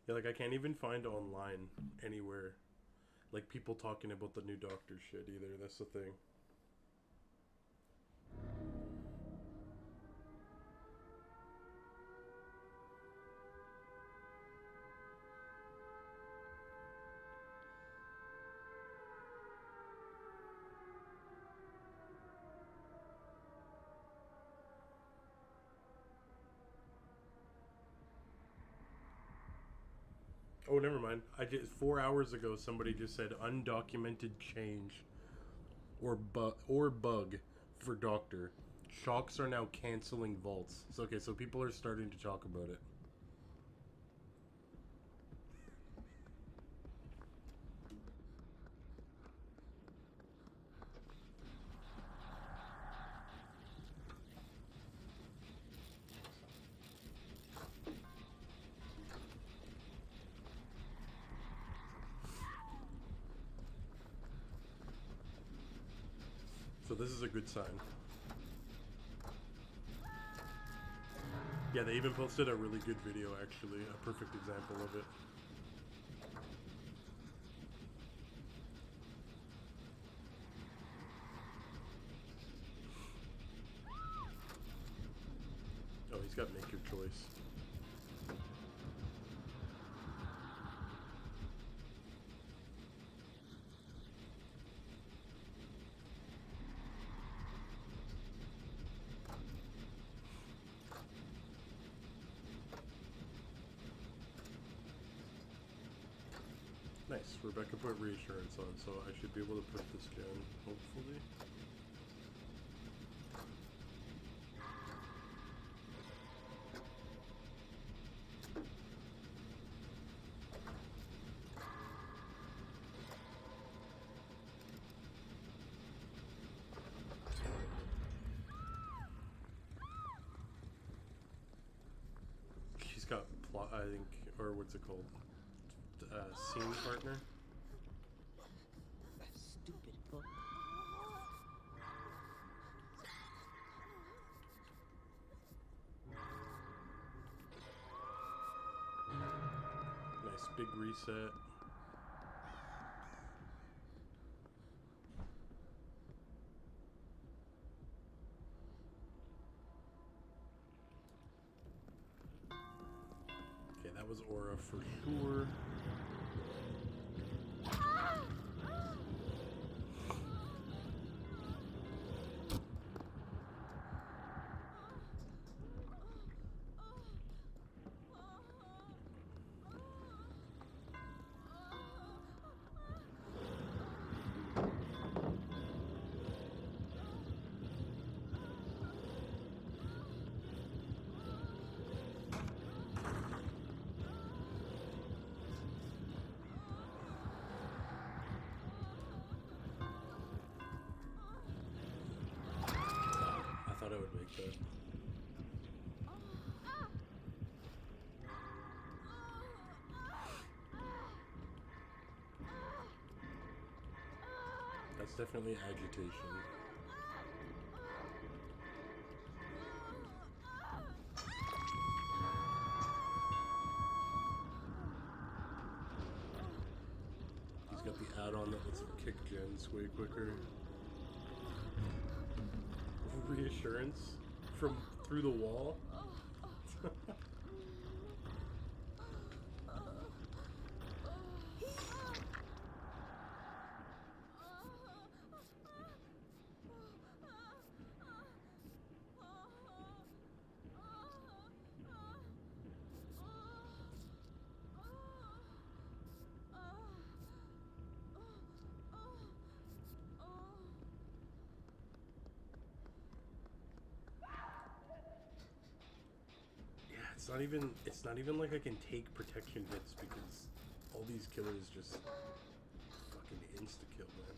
Yeah, like I can't even find online anywhere like people talking about the new Doctor shit either. That's the thing. Oh, never mind. I just 4 hours ago somebody just said undocumented change or bug for Doctor. Shocks are now canceling vaults. So, okay, so people are starting to talk about it. So this is a good sign. Yeah, they even posted a really good video, actually. A perfect example of it. Oh, he's got make your choice. Nice. Rebecca put reassurance on, so I should be able to put this gen, hopefully. got plot, I think, or what's it called? Scene partner. That stupid book. Nice big reset. Okay, that was Aura for sure. I thought I would make that. That's definitely agitation. He's got the add-on that lets him kick gens way quicker. Reassurance from through the wall. It's not even like I can take protection hits because all these killers just fucking insta-kill, man.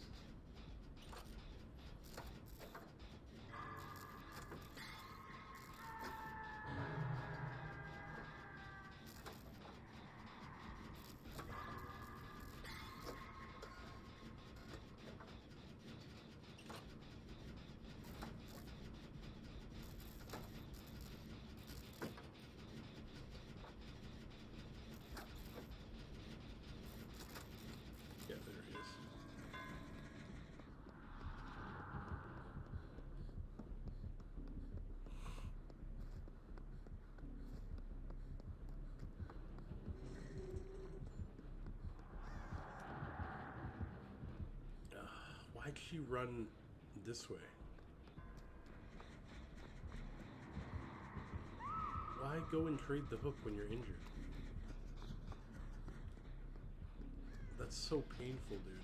Yeah, there he is. Why'd she run this way? Why go and trade the hook when you're injured? That's so painful, dude.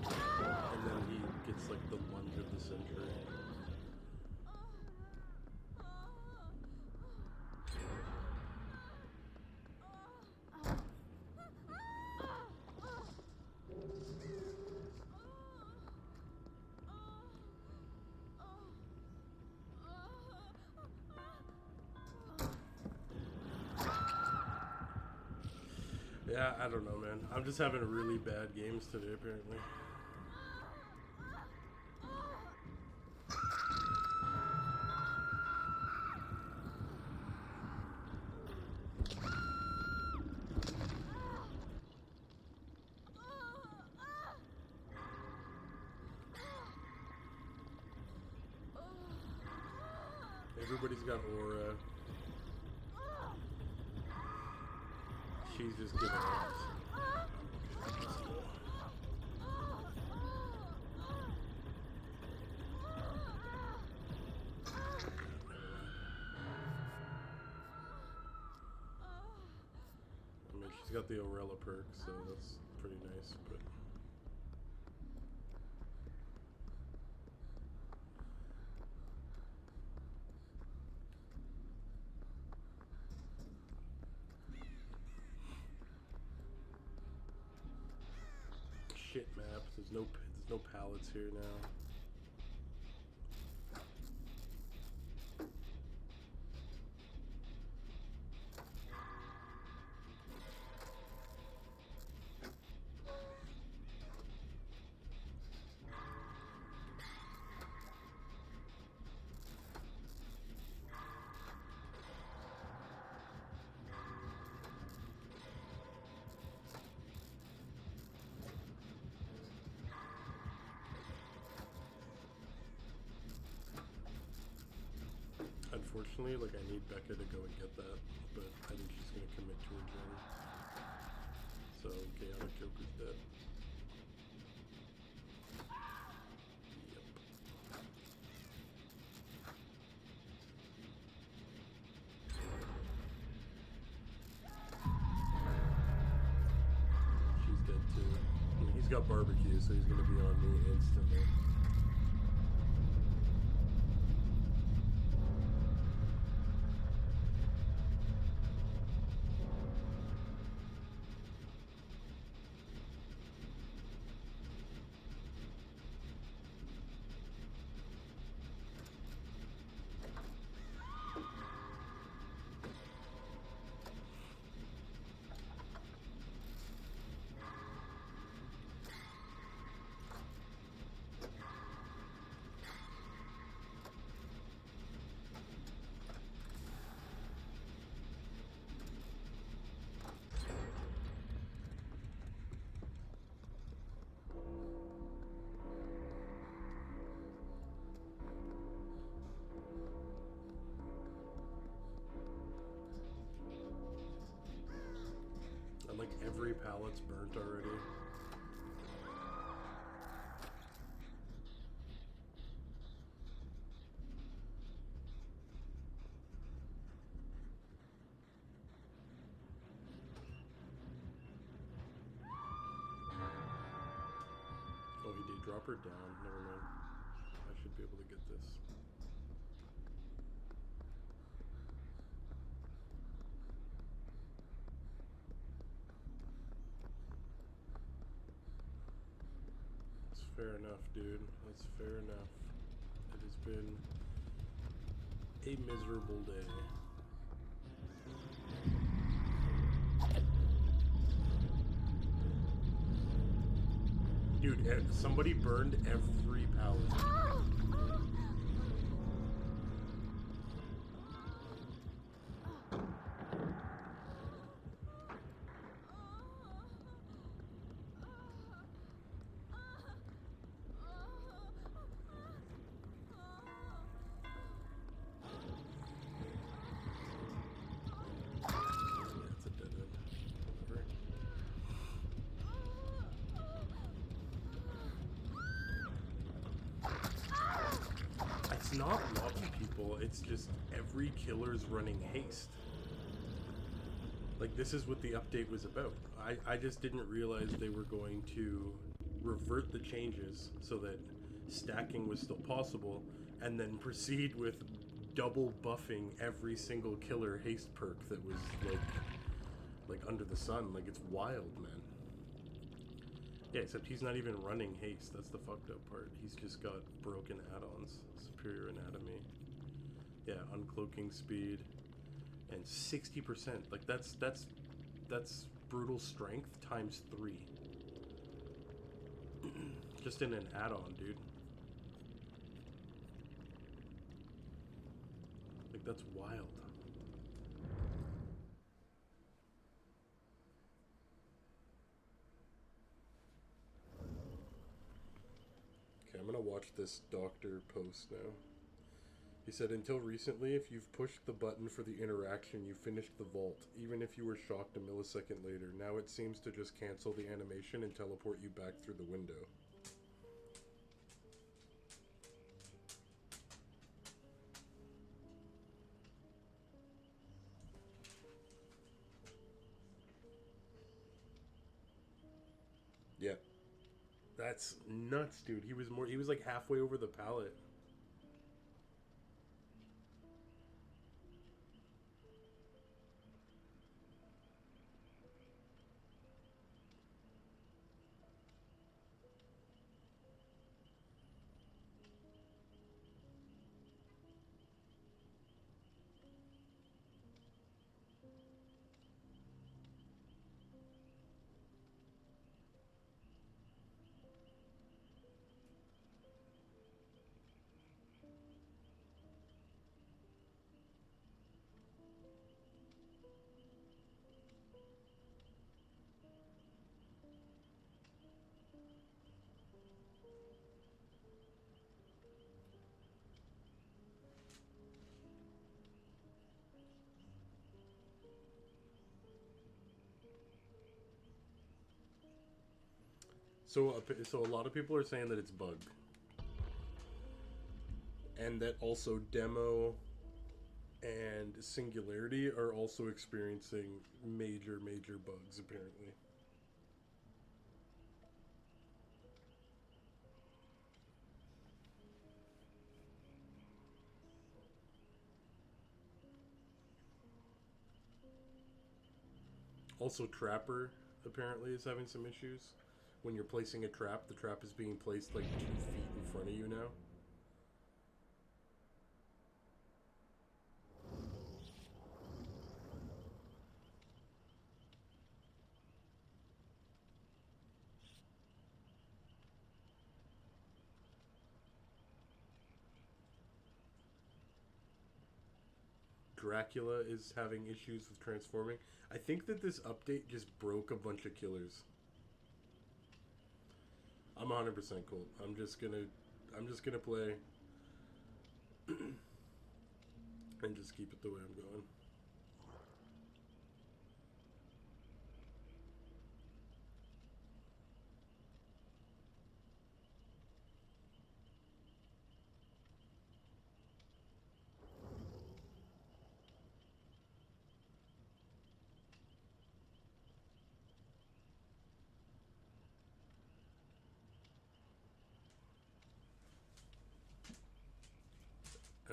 And then he gets like the lunge of the century. Yeah, I don't know, man. I'm just having really bad games today, apparently. Everybody's got aura. She's just giving up. I mean, she's got the Aurella perk, so that's pretty nice, but... shit map. There's no pallets here now. Unfortunately, like, I need Becca to go and get that, but I think she's gonna commit to her journey. So, Chaotic Joker's dead. Yep. She's dead too. I mean, he's got barbecue, so he's gonna be on me instantly. And like every pallet's burnt already. Oh, he did drop her down. Never mind. I should be able to get this. That's fair enough, dude. That's fair enough. It has been a miserable day. Dude, somebody burned every pallet. That's a dead end. Whatever. It's not lobby people, it's just every killer's running haste. Like, this is what the update was about. I just didn't realize they were going to revert the changes so that stacking was still possible, and then proceed with double buffing every single killer haste perk that was, like under the sun. Like, it's wild, man. Yeah, except he's not even running haste. That's the fucked up part. He's just got broken add-ons. Superior anatomy. Yeah, uncloaking speed. And 60%. Like, that's brutal strength times 3. Just in an add-on, dude. Like, that's wild. Okay, I'm gonna watch this doctor post now. He said, until recently, if you've pushed the button for the interaction, you finished the vault, even if you were shocked a millisecond later. Now it seems to just cancel the animation and teleport you back through the window. Yeah. That's nuts, dude. He was like halfway over the pallet. So a lot of people are saying that it's bugged, and that also Demo and Singularity are also experiencing major bugs apparently. Also, Trapper apparently is having some issues. When you're placing a trap, the trap is being placed like 2 feet in front of you now. Dracula is having issues with transforming. I think that this update just broke a bunch of killers. I'm 100% cool. I'm just gonna play and just keep it the way I'm going.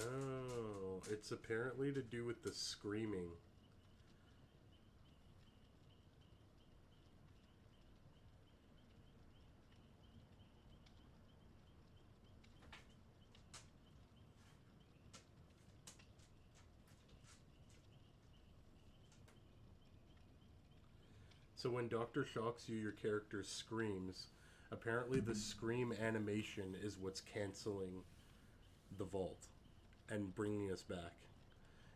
Oh, it's apparently to do with the screaming. So when Doctor shocks you, your character screams. Apparently, the scream animation is what's canceling the vault and bringing us back.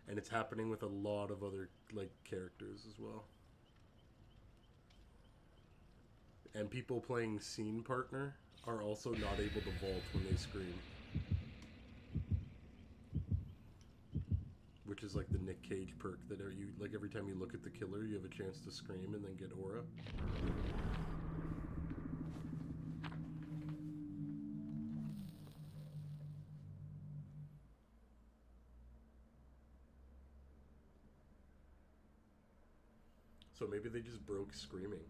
And it's happening with a lot of other like characters as well. And people playing scene partner are also not able to vault when they scream. Which is like the Nick Cage perk that are you like every time you look at the killer you have a chance to scream and then get aura. So maybe they just broke screaming.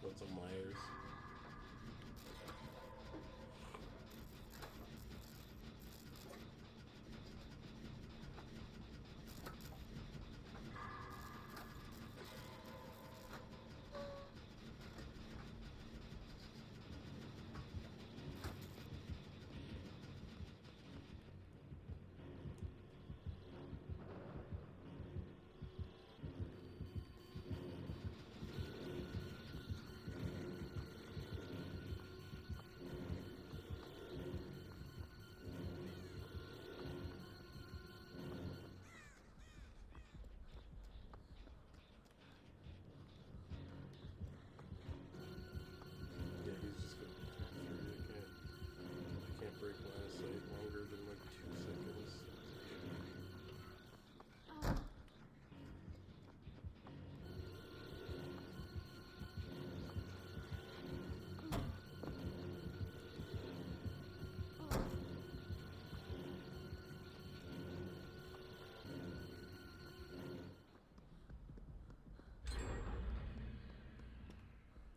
Lots of Myers. Yeah, he's just gonna I can't break line of sight longer than like 2 seconds.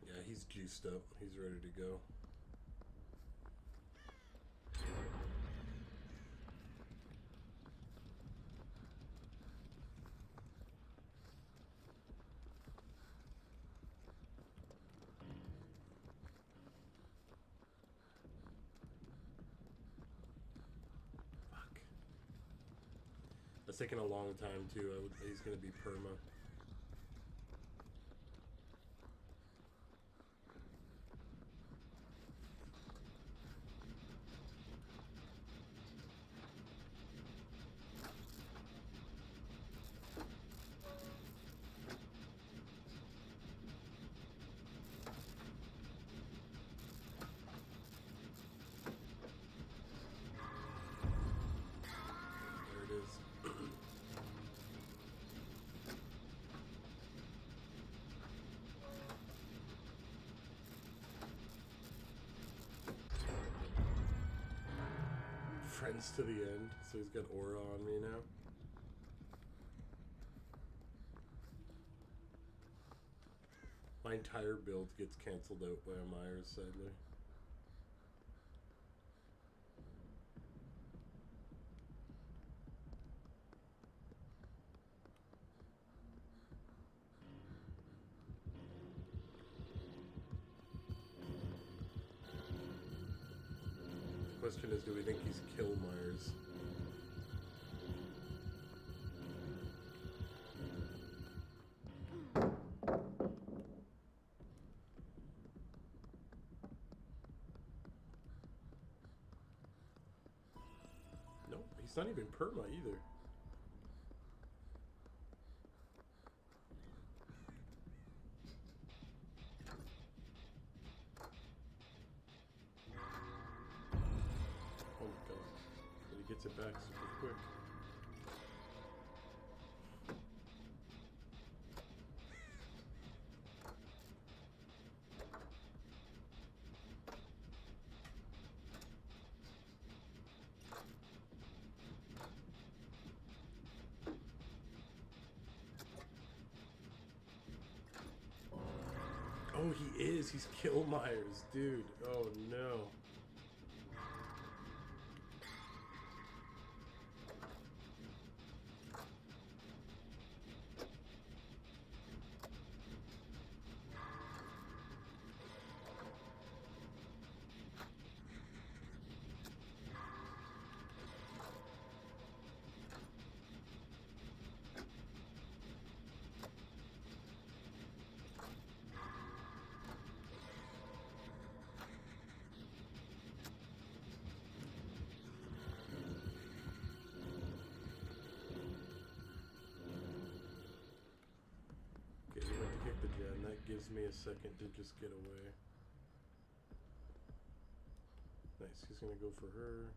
Yeah, he's juiced up. He's ready to go. It's taking a long time too. He's gonna be perma. Friends to the end, so he's got aura on me now. My entire build gets cancelled out by a Myers, sadly. The question is, do we think he's kill Myers? Nope, he's not even perma either. Gets it back super quick. Oh, he is. He's Kill Myers, dude. Oh no. Gives me a second to just get away. Nice, he's gonna go for her.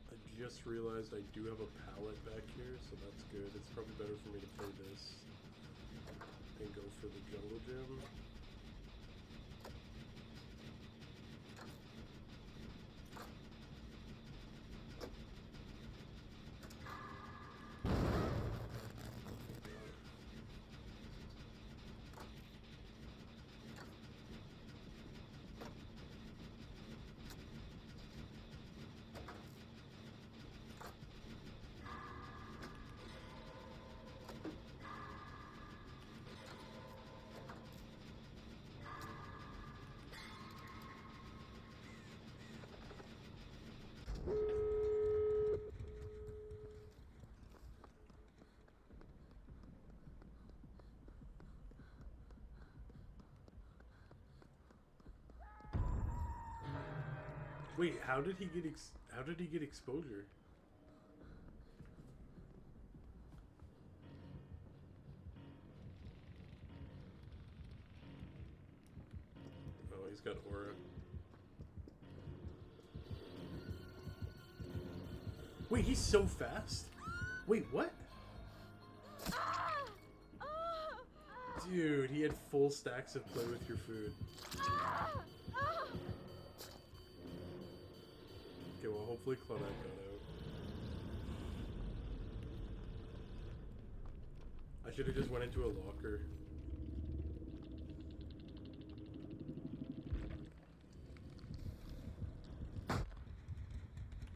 I just realized I do have a pallet back here, so that's good. It's probably better for me to play this and go for the jungle gym. Wait, how did he get exposure? Oh, he's got aura. Wait, he's so fast? Wait, what? Dude, he had full stacks of play with your food. Okay, well, hopefully Claudette got out. I should have just went into a locker.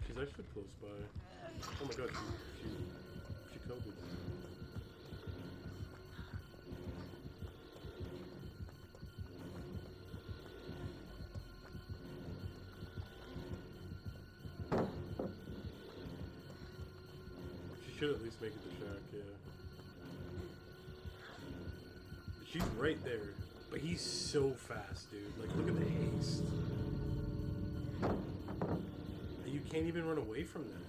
She's actually close by. Oh my god, she killed me. should at least make it to Shack, yeah. She's right there. But he's so fast, dude. Like, look at the haste. You can't even run away from that.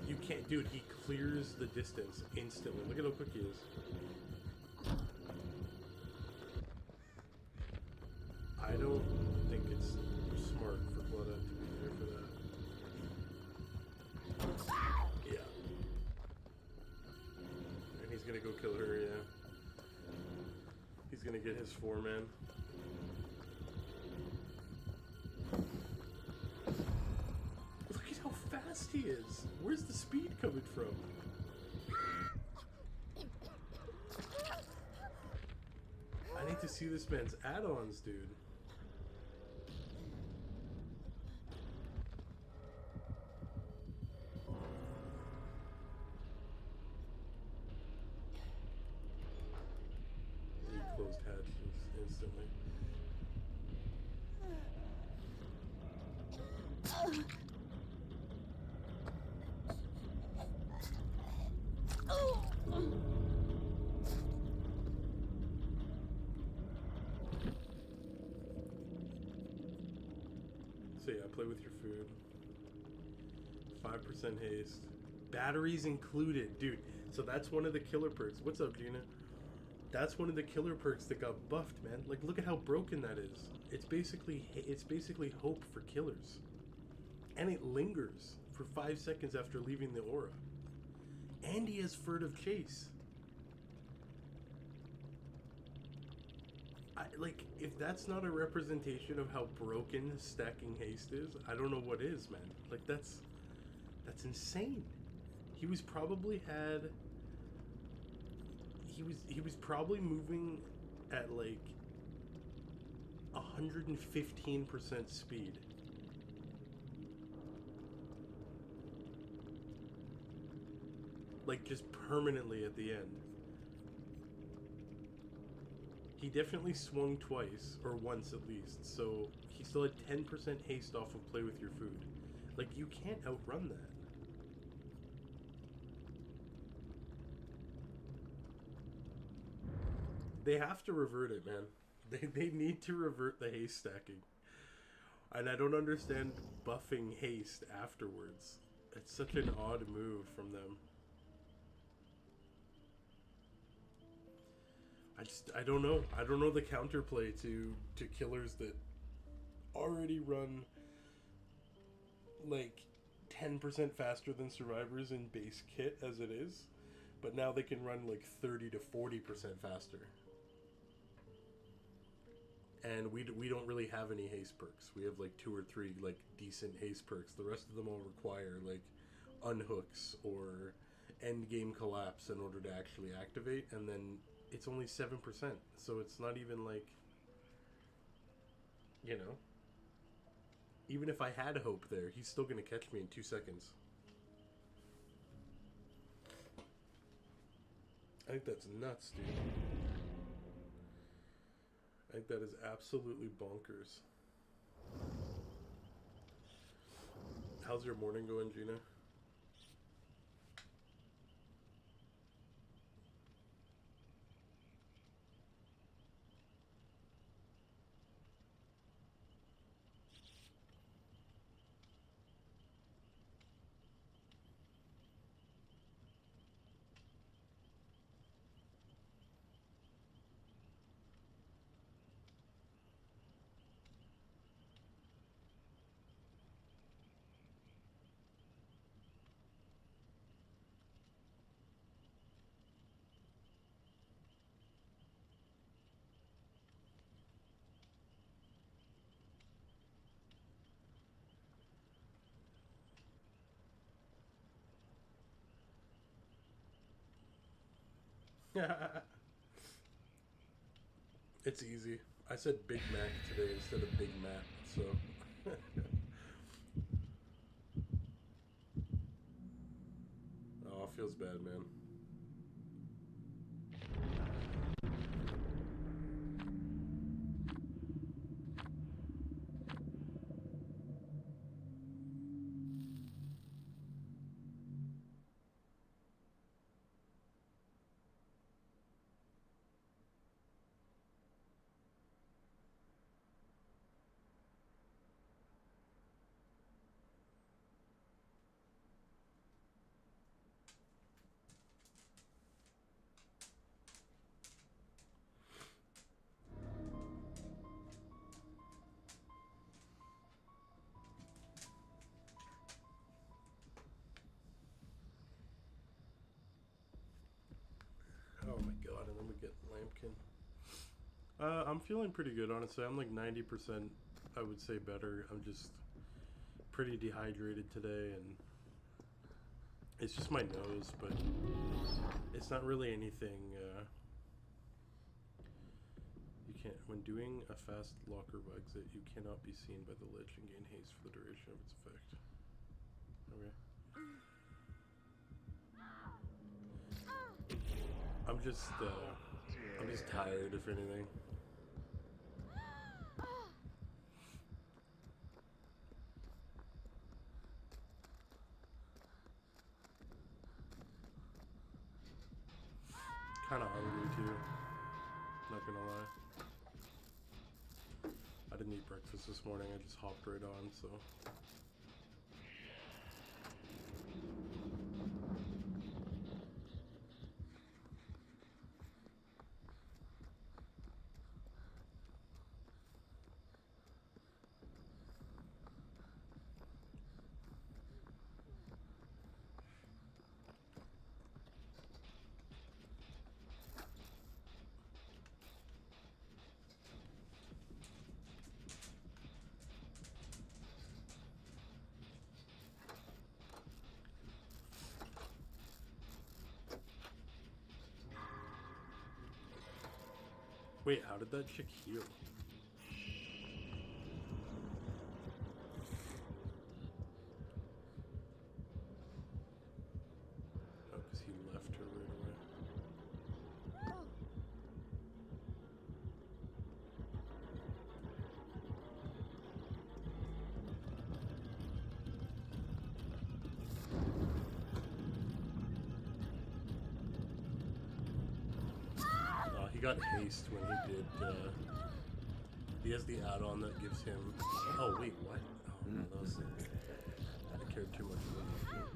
You can't, dude, he clears the distance instantly. Look at how quick he is. I don't think it's smart for Claudette to be there for that. Yeah. And he's gonna go kill her, yeah. He's gonna get his 4-man. Look at how fast he is! Where's the speed coming from? I need to see this man's add-ons, dude. Closed hatches instantly. So yeah, play with your food. 5% haste. Batteries included, dude. So that's one of the killer perks. What's up, Gina? That's one of the killer perks that got buffed, man. Like, look at how broken that is. It's basically hope for killers. And it lingers for 5 seconds after leaving the aura. And he has furtive chase. Like, if that's not a representation of how broken stacking haste is, I don't know what is, man. Like, that's insane. He was probably moving at like 115% speed. Like, just permanently at the end. He definitely swung twice, or once at least, so he still had 10% haste off of play with your food. Like, you can't outrun that. They have to revert it, man. They need to revert the haste stacking. And I don't understand buffing haste afterwards. It's such an odd move from them. I don't know. I don't know the counterplay to killers that already run like 10% faster than survivors in base kit as it is, but now they can run like 30 to 40% faster. And we don't really have any haste perks. We have like 2 or 3 like decent haste perks. The rest of them all require like unhooks or end game collapse in order to actually activate, and then it's only 7%, so it's not even like, you know, even if I had hope there, he's still gonna catch me in 2 seconds. I think that's nuts, dude. I think that is absolutely bonkers. How's your morning going, Gina? It's easy. I said Big Mac today instead of Big Mac, so. Oh, it feels feels bad, man. Oh my god, and then we get Lampkin. I'm feeling pretty good, honestly. I'm like 90%, I would say, better. I'm just pretty dehydrated today, and it's just my nose, but it's not really anything. You can't, when doing a fast locker exit, you cannot be seen by the lich and gain haste for the duration of its effect. Okay. I'm just tired, if anything. Kind of hungry too. Not gonna lie. I didn't eat breakfast this morning. I just hopped right on, so. Wait, how did that chick heal? Oh, because he left her right away. He got haste when he did, he has the add-on that gives him, oh wait, what? Oh no, that was, I cared too much about that.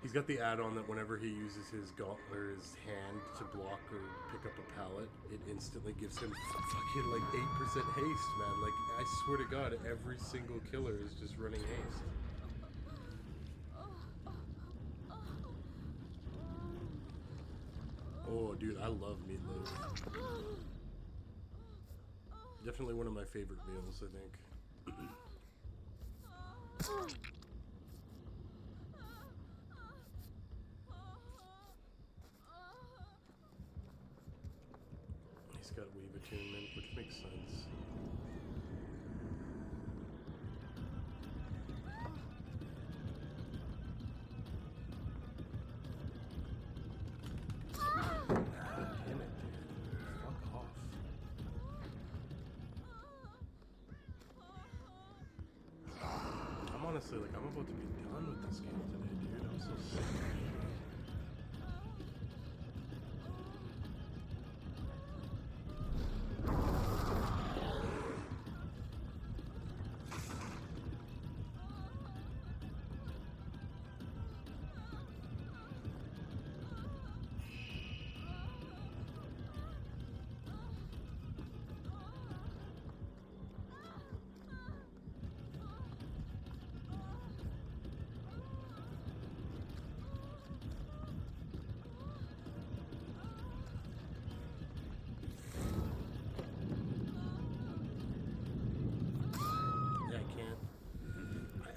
He's got the add-on that whenever he uses his gauntlet or his hand to block or pick up a pallet, it instantly gives him fucking like 8% haste, man. Like, I swear to God, every single killer is just running haste. Oh, dude, I love meatloaf. Definitely one of my favorite meals, I think. He's got wave attunement, which makes sense. Honestly, like, I'm about to be done with this game today, dude. I'm so sick.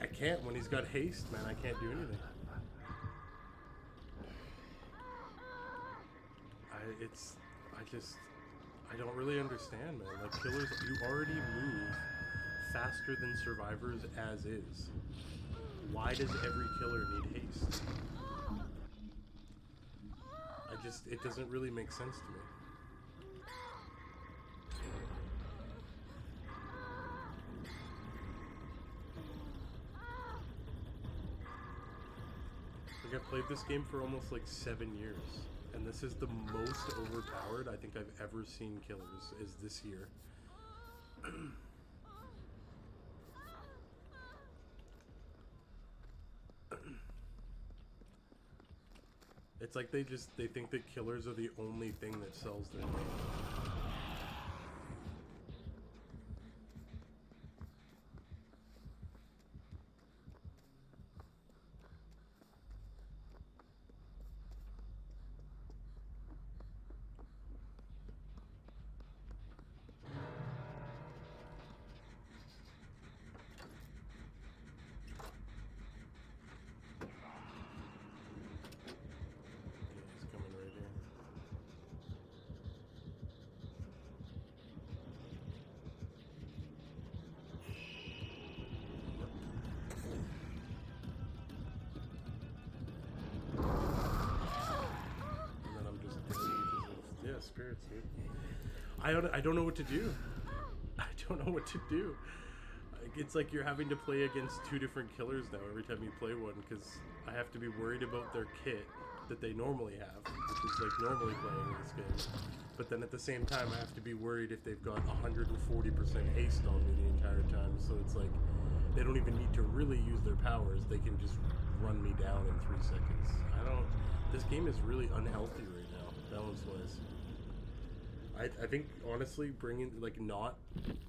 I can't when he's got haste, man. I can't do anything. I don't really understand, man. Like, killers, you already move faster than survivors as is. Why does every killer need haste? It doesn't really make sense to me. Like, I've played this game for almost like 7 years, and this is the most overpowered I think I've ever seen killers, is this year. It's like they think that killers are the only thing that sells their game. He's coming right in. And then I'm just dead because of, yeah, spirits, dude. I don't know what to do. I don't know what to do. It's like you're having to play against two different killers now every time you play one, because I have to be worried about their kit that they normally have, which is like normally playing this game. But then at the same time, I have to be worried if they've got 140% haste on me the entire time. So it's like they don't even need to really use their powers. They can just run me down in 3 seconds. This game is really unhealthy right now, balance-wise. I think, honestly, not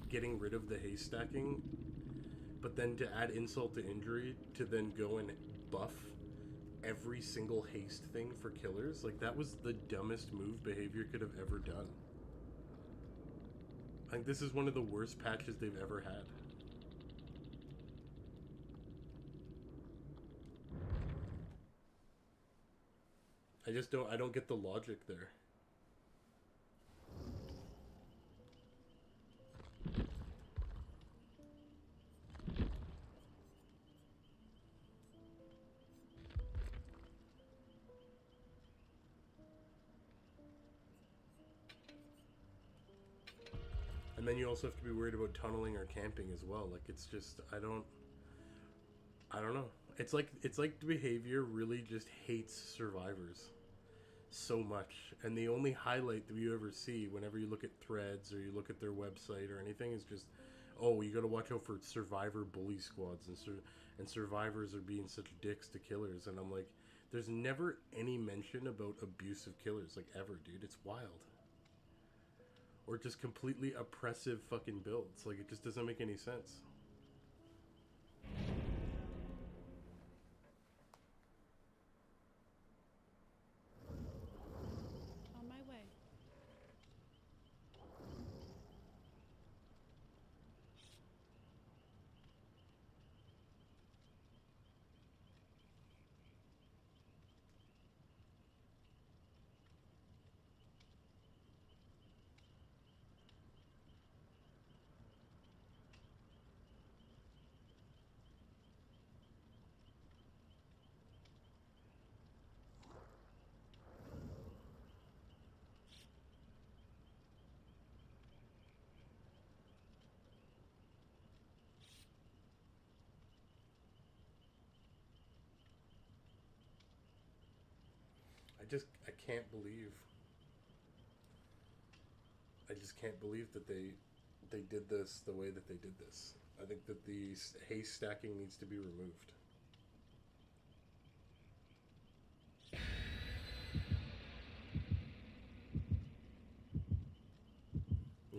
getting rid of the haste stacking, but then to add insult to injury, to then go and buff every single haste thing for killers, like, that was the dumbest move Behavior could have ever done. I think this is one of the worst patches they've ever had. I don't get the logic there. And then you also have to be worried about tunneling or camping as well. Like, it's just, I don't know. It's like Behavior really just hates survivors so much. And the only highlight that you ever see whenever you look at threads or you look at their website or anything is just, oh, you gotta watch out for survivor bully squads and survivors are being such dicks to killers. And I'm like, there's never any mention about abusive killers, like, ever, dude. It's wild. Or just completely oppressive fucking builds. Like, it just doesn't make any sense. On my way. I can't believe. I just can't believe that they did this the way that they did this. I think that the haste stacking needs to be removed.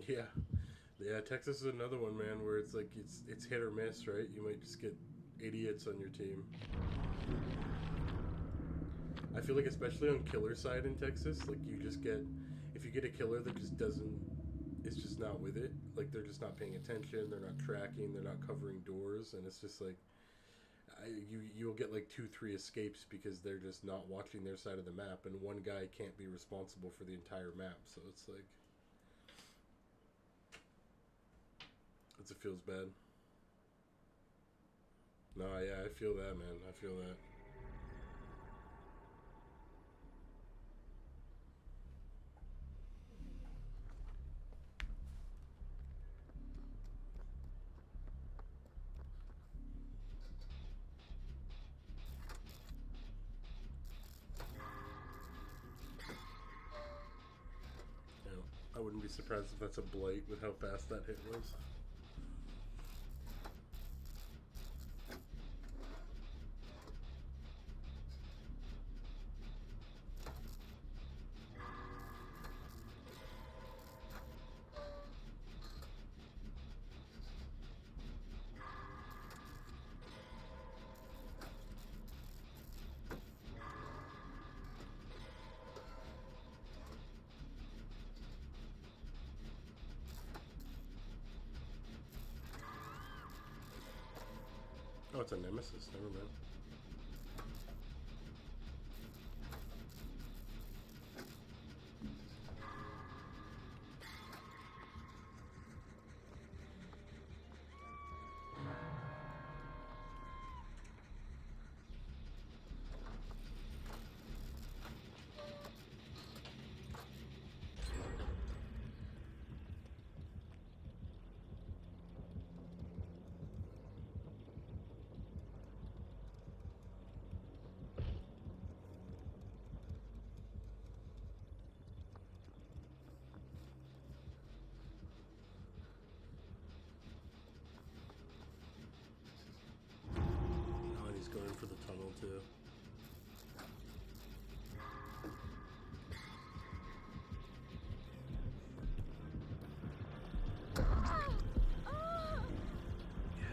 Yeah. Yeah, Texas is another one, man, where it's like it's hit or miss, right? You might just get idiots on your team. I feel like especially on killer side in Texas, like you just get, if you get a killer that just doesn't, is just not with it, like they're just not paying attention, they're not tracking, they're not covering doors, and it's just like, you'll get like 2-3 escapes because they're just not watching their side of the map, and one guy can't be responsible for the entire map, so it's like, it feels bad. No, yeah, I feel that, man. I feel that. You know, I wouldn't be surprised if that's a blight with how fast that hit was. Oh, it's a nemesis. Never mind. Oh, and he's going for the tunnel too. Yeah.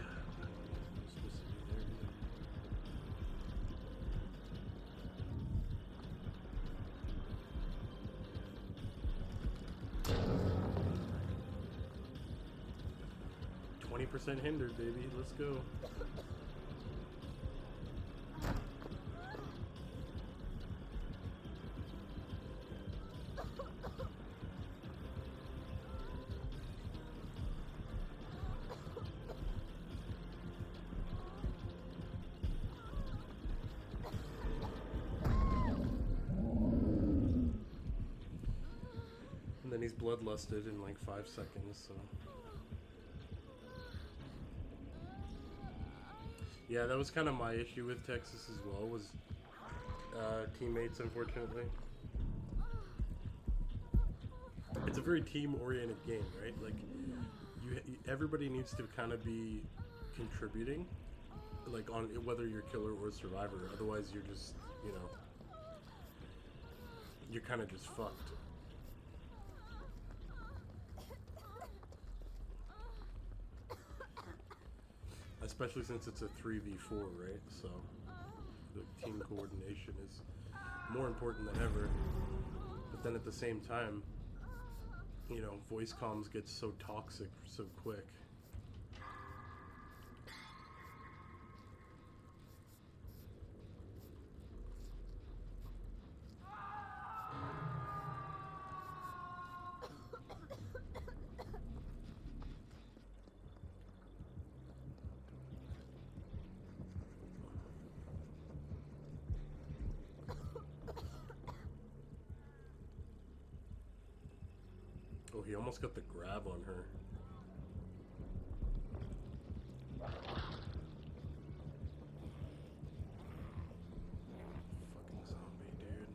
20% hindered, baby. Let's go. And then he's bloodlusted in like 5 seconds, so. Yeah, that was kind of my issue with Texas as well, was teammates, unfortunately. It's a very team-oriented game, right? Like, everybody needs to kind of be contributing, like, on whether you're killer or survivor. Otherwise, you're just, you know, you're kind of just fucked. Especially since it's a 3v4, right? So the team coordination is more important than ever. But then at the same time, you know, voice comms get so toxic so quick. Oh, he almost got the grab on her. Fucking zombie, dude.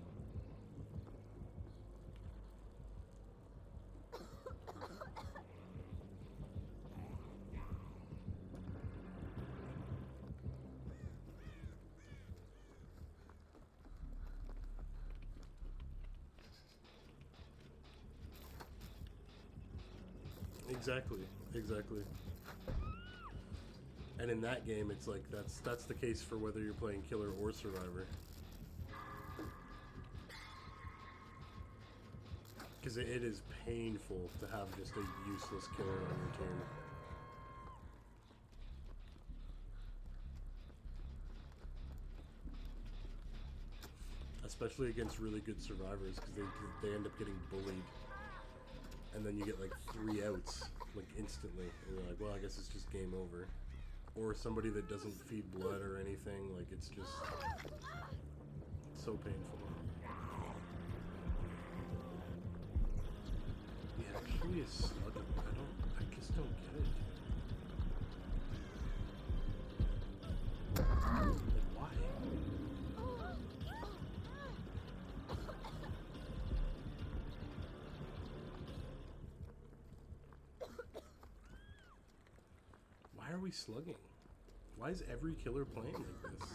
Exactly, exactly. And in that game, it's like that's the case for whether you're playing killer or survivor. Because it is painful to have just a useless killer on your team. Especially against really good survivors, because they end up getting bullied. And then you get like 3 outs, like instantly. And you're like, well, I guess it's just game over. or somebody that doesn't feed blood or anything. Like, it's just so painful. He actually is slugging. I just don't get it. Like, why? Why are we slugging? Why is every killer playing like this?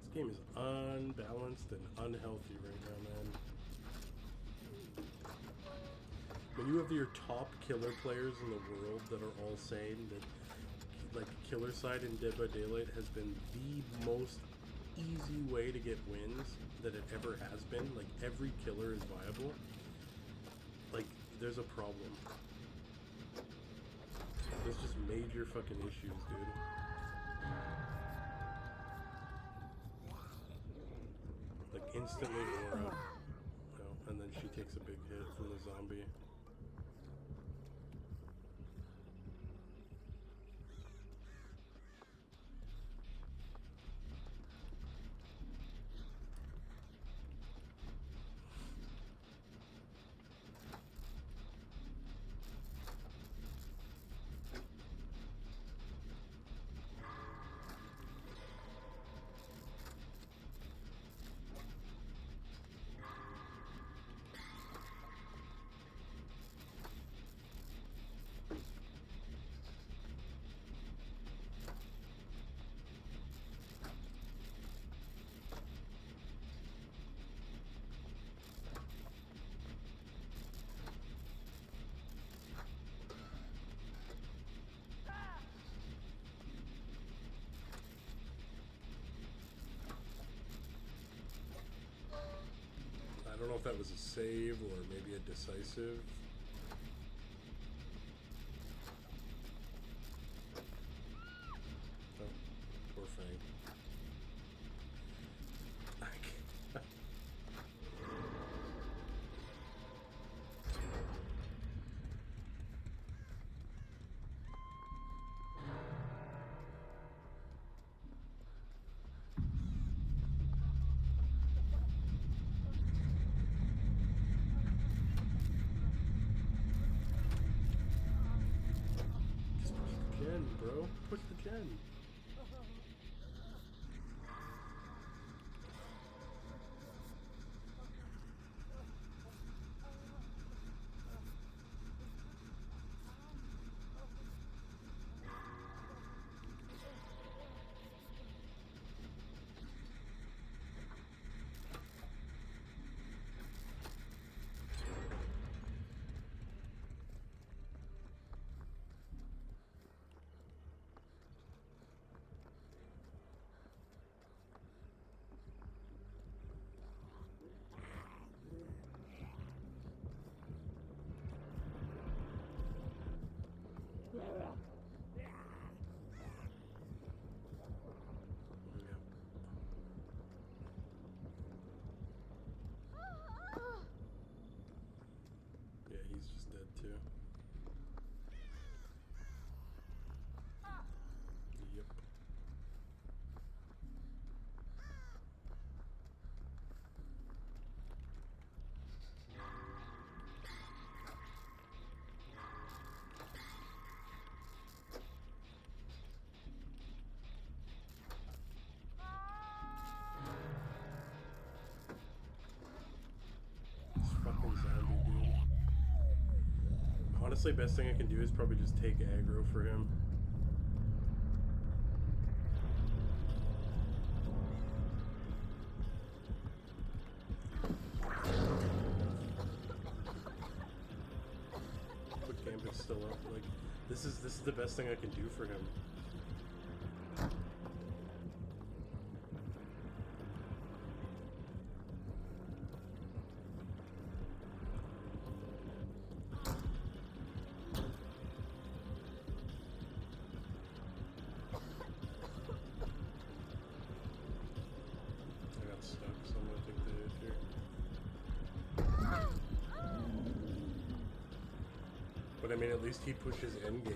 This game is unbalanced and unhealthy right now, man. When you have your top killer players in the world that are all saying that, like, Killer Side in Dead by Daylight has been the most easy way to get wins that it ever has been, like, every killer is viable, like, there's a problem. There's just major fucking issues, dude. Like, instantly aura. You know, and then she takes a big hit from the zombie. I don't know if that was a save or maybe a decisive. Oh, poor Fang. Bro, push the gen. Honestly, best thing I can do is probably just take aggro for him. Quick camp is still up. Like, this is the best thing I can do for him. But I mean, at least he pushes endgame.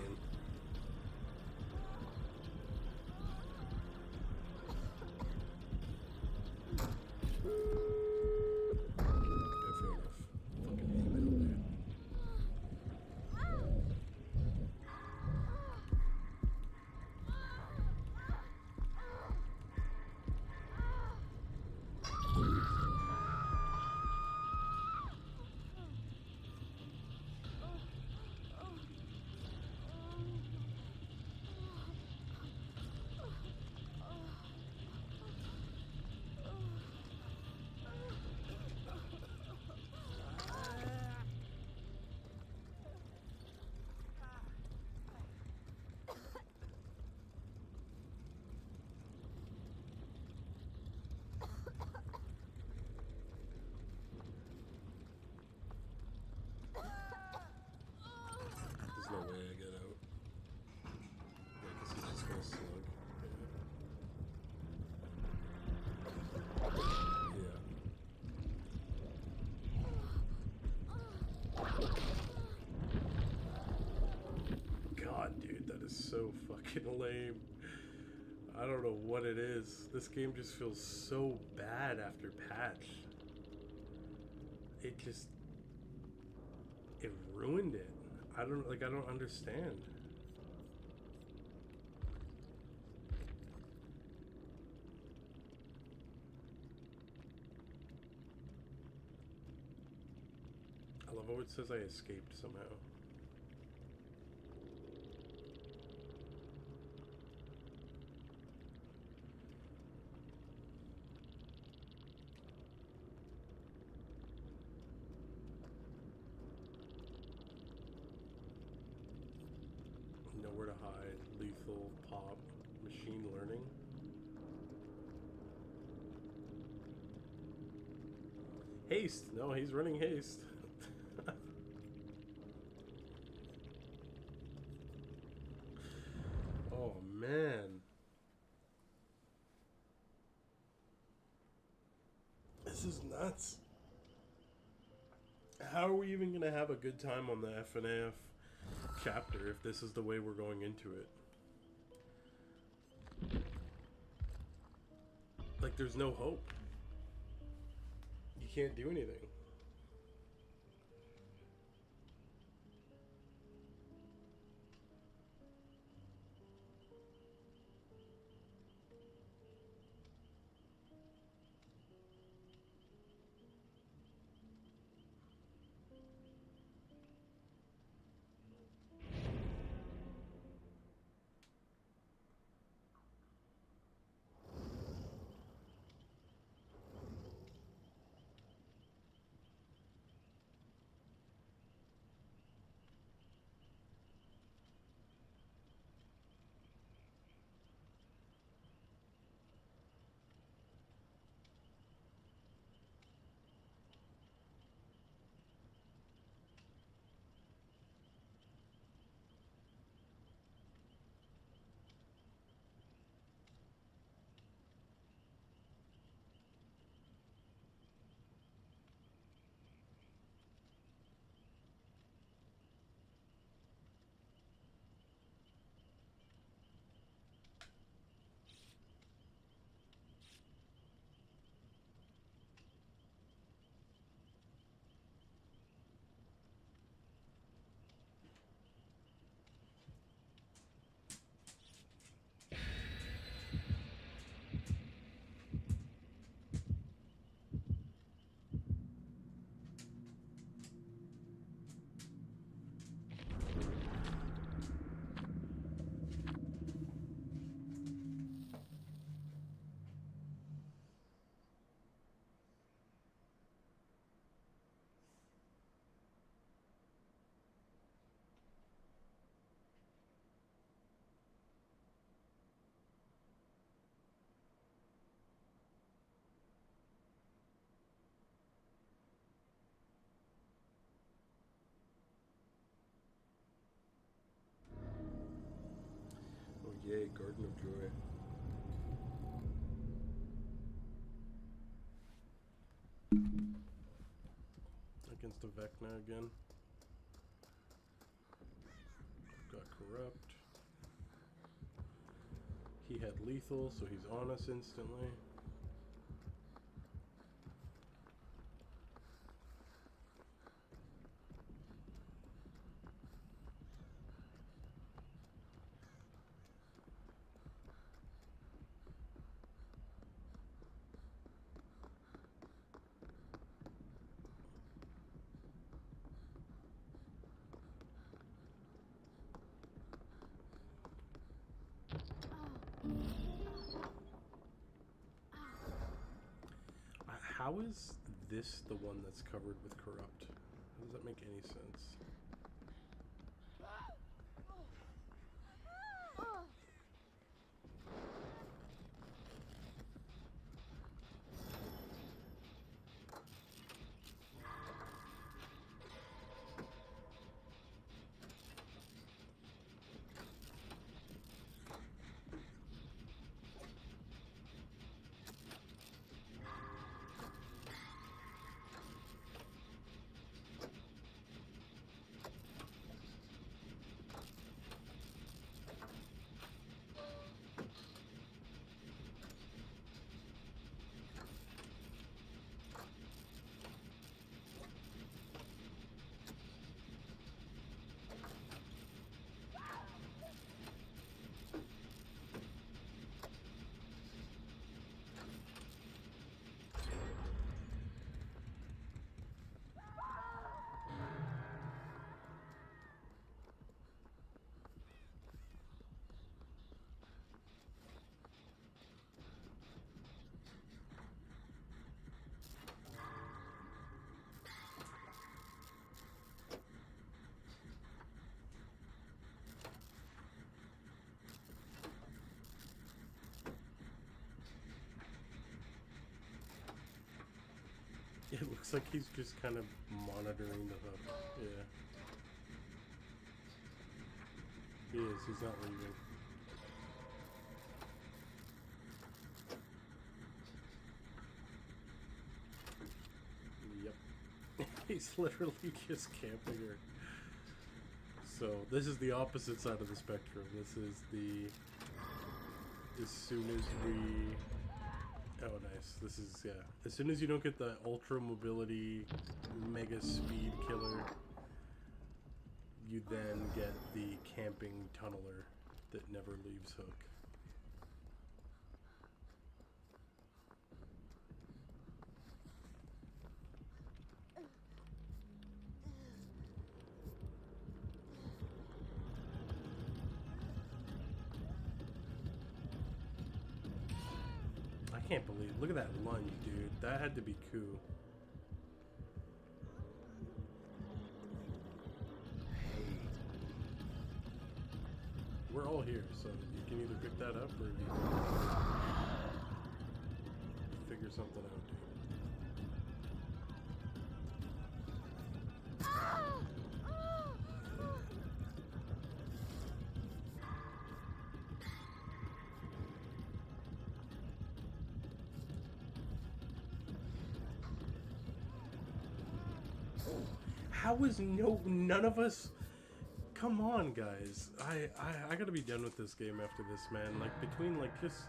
There's no way I get out. I guess he's just gonna slug. Yeah. God, dude, that is so fucking lame. I don't know what it is. This game just feels so bad after patch. It ruined it. I don't understand. I love how it says I escaped somehow. Nowhere to hide, lethal, pop, machine learning. Haste! No, he's running haste. Oh man. This is nuts. How are we even gonna have a good time on the FNAF chapter if this is the way we're going into it? Like, there's no hope. You can't do anything. Joy, Garden of Joy. Against a Vecna again. Got Corrupt. He had lethal, so he's on us instantly. How is this the one that's covered with Corrupt? How does that make any sense? It looks like he's just kind of monitoring the hook. Yeah. He is. He's not leaving. Yep. He's literally just camping her. So this is the opposite side of the spectrum. This is the... As soon as we... Oh, nice. This is, yeah. As soon as you don't get the ultra mobility, mega speed killer, you then get the camping tunneler that never leaves hook. I can't believe, look at that lunge, dude. That had to be cool. We're all here, so you can either pick that up or you can figure something out, dude. How is none of us... Come on, guys. I gotta be done with this game after this, man. Like, between, like, just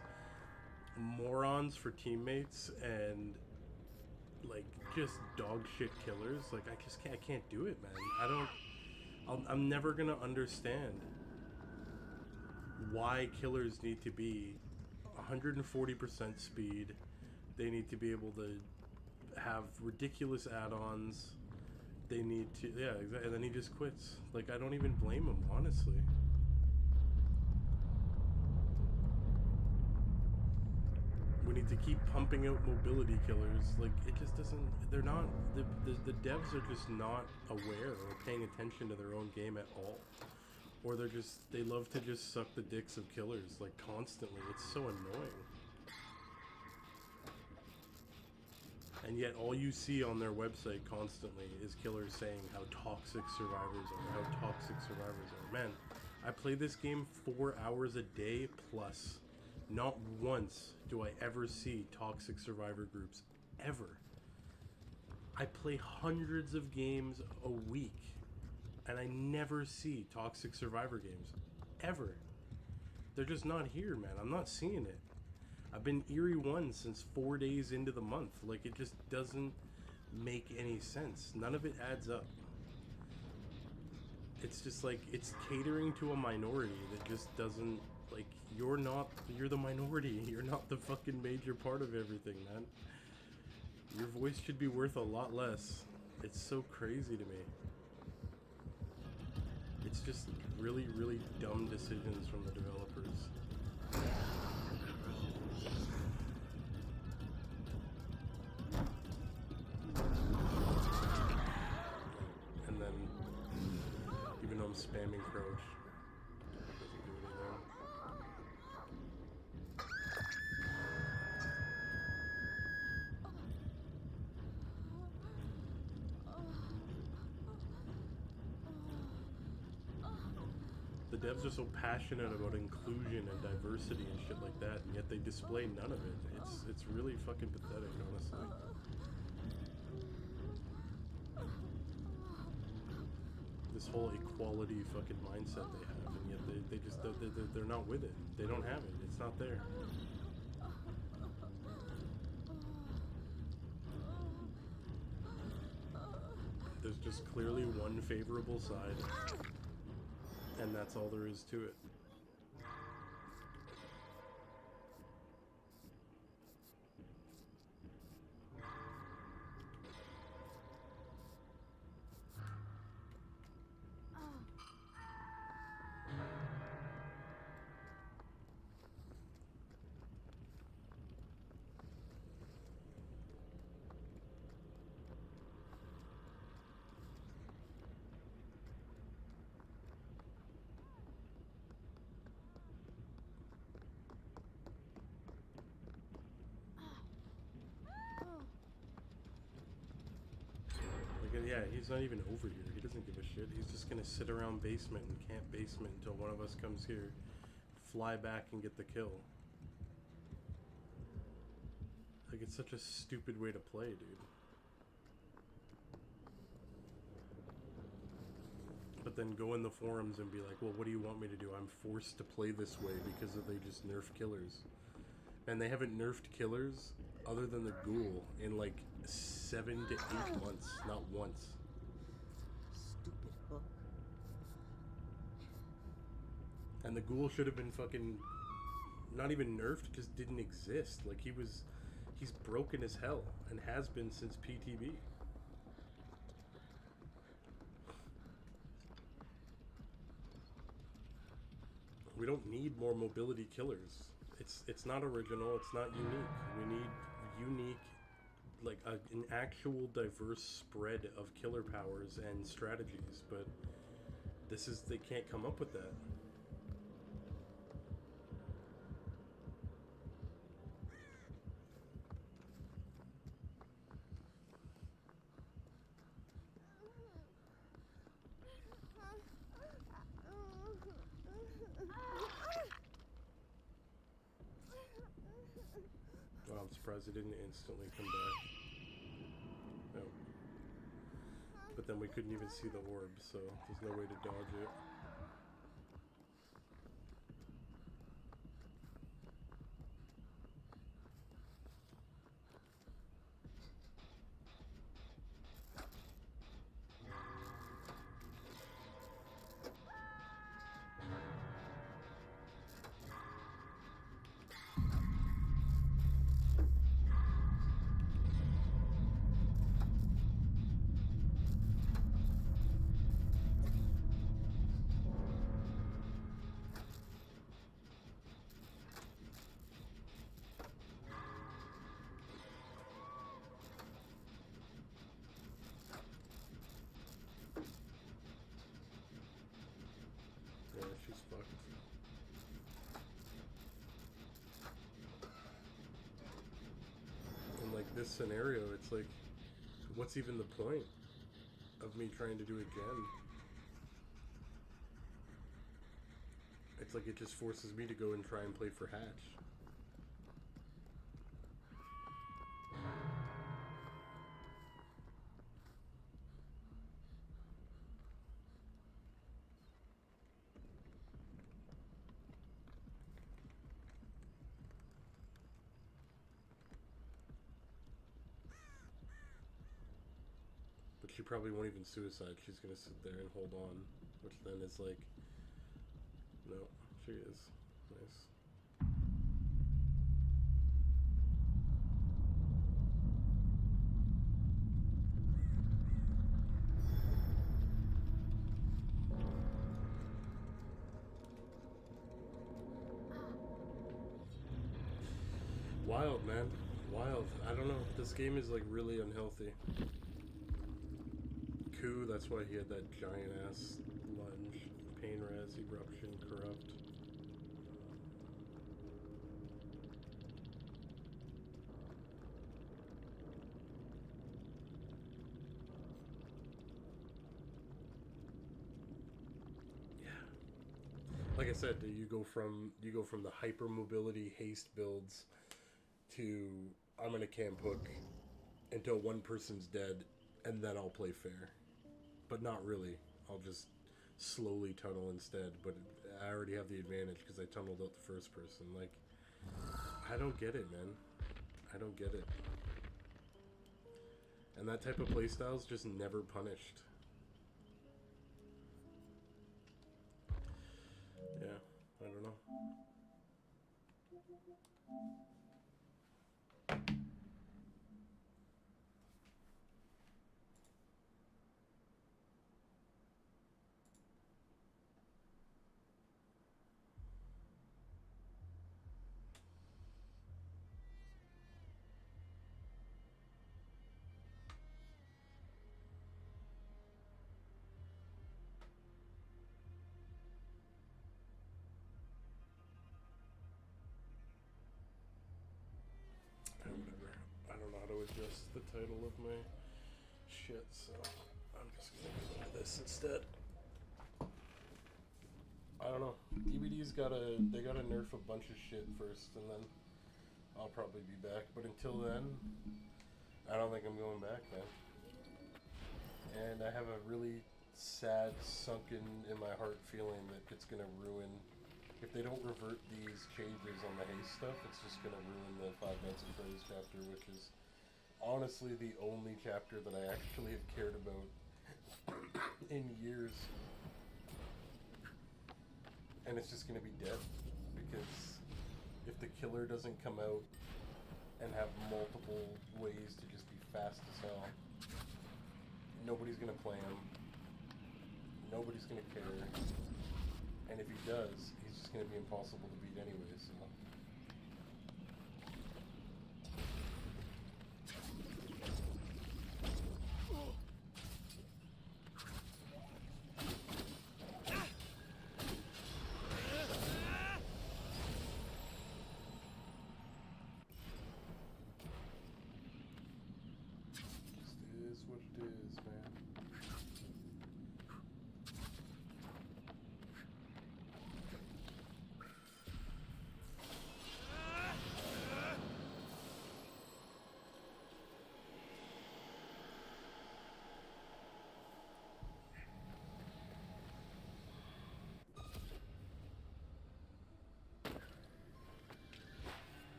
morons for teammates and, like, just dog shit killers, like, I can't do it, man. I'm never gonna understand why killers need to be 140% speed. They need to be able to have ridiculous add-ons. They need to, yeah, exactly. And then he just quits. Like, I don't even blame him, honestly. We need to keep pumping out mobility killers. Like, it just doesn't, they're not, the devs are just not aware or paying attention to their own game at all. Or they love to just suck the dicks of killers, like, constantly. It's so annoying. And yet all you see on their website constantly is killers saying how toxic survivors are, Man, I play this game 4 hours a day plus. Not once do I ever see toxic survivor groups. Ever. I play hundreds of games a week, and I never see toxic survivor games. Ever. They're just not here, man. I'm not seeing it. I've been Eerie 1 since 4 days into the month. Like, it just doesn't make any sense. None of it adds up. It's just like, it's catering to a minority that just doesn't, like, you're the minority. You're not the fucking major part of everything, man. Your voice should be worth a lot less. It's so crazy to me. It's just really, really dumb decisions from the developers. And then, even though I'm spamming crouch, it doesn't do anything. The devs are so passionate about inclusion and diversity and shit like that, and yet they display none of it. It's really fucking pathetic, honestly. This whole equality fucking mindset they have, and yet they're not with it. They don't have it. It's not there. There's just clearly one favorable side, and that's all there is to it. Yeah, he's not even over here. He doesn't give a shit. He's just gonna sit around basement and camp basement until one of us comes here, fly back and get the kill. Like, it's such a stupid way to play, dude. But then go in the forums and be like, well, what do you want me to do? I'm forced to play this way because they just nerf killers. And they haven't nerfed killers other than the ghoul in like 7 to 8 months, not once. Stupid book. And the ghoul should have been fucking not even nerfed, just didn't exist. Like, he's broken as hell and has been since PTB. We don't need more mobility killers. It's not original, it's not unique. We need unique, like an actual diverse spread of killer powers and strategies, but they can't come up with that. Well, I'm surprised it didn't instantly come back. No. But then we couldn't even see the orb, so there's no way to dodge it. Yeah, she's fucked. In like this scenario, it's like, what's even the point of me trying to do it again? like it just forces me to go and try and play for Hatch. But she probably won't even suicide. She's gonna sit there and hold on, which then is like, no, she is. Nice. Wild, man. Wild. I don't know. This game is like really unhealthy. Coup, that's why he had that giant ass lunge. Pain res, eruption, corrupt. Yeah. Like I said, you go from the hyper mobility haste builds to I'm gonna camp hook until one person's dead and then I'll play fair. But not really. I'll just slowly tunnel instead. But I already have the advantage because I tunneled out the first person. Like, I don't get it, man. I don't get it. And that type of playstyle is just never punished. Yeah, I don't know. Whatever. I don't know how to adjust the title of my shit, so I'm just gonna do this instead. I don't know. DBD's gotta nerf a bunch of shit first, and then I'll probably be back. But until then, I don't think I'm going back, man. And I have a really sad, sunken in my heart feeling that it's gonna ruin. If they don't revert these changes on the haste stuff, it's just gonna ruin the Five Nights at Freddy's chapter, which is honestly the only chapter that I actually have cared about in years. And it's just gonna be dead because if the killer doesn't come out and have multiple ways to just be fast as hell, nobody's gonna play him. Nobody's gonna care. And if he does, he's just gonna be impossible to beat anyway, so. Just is what it is, man.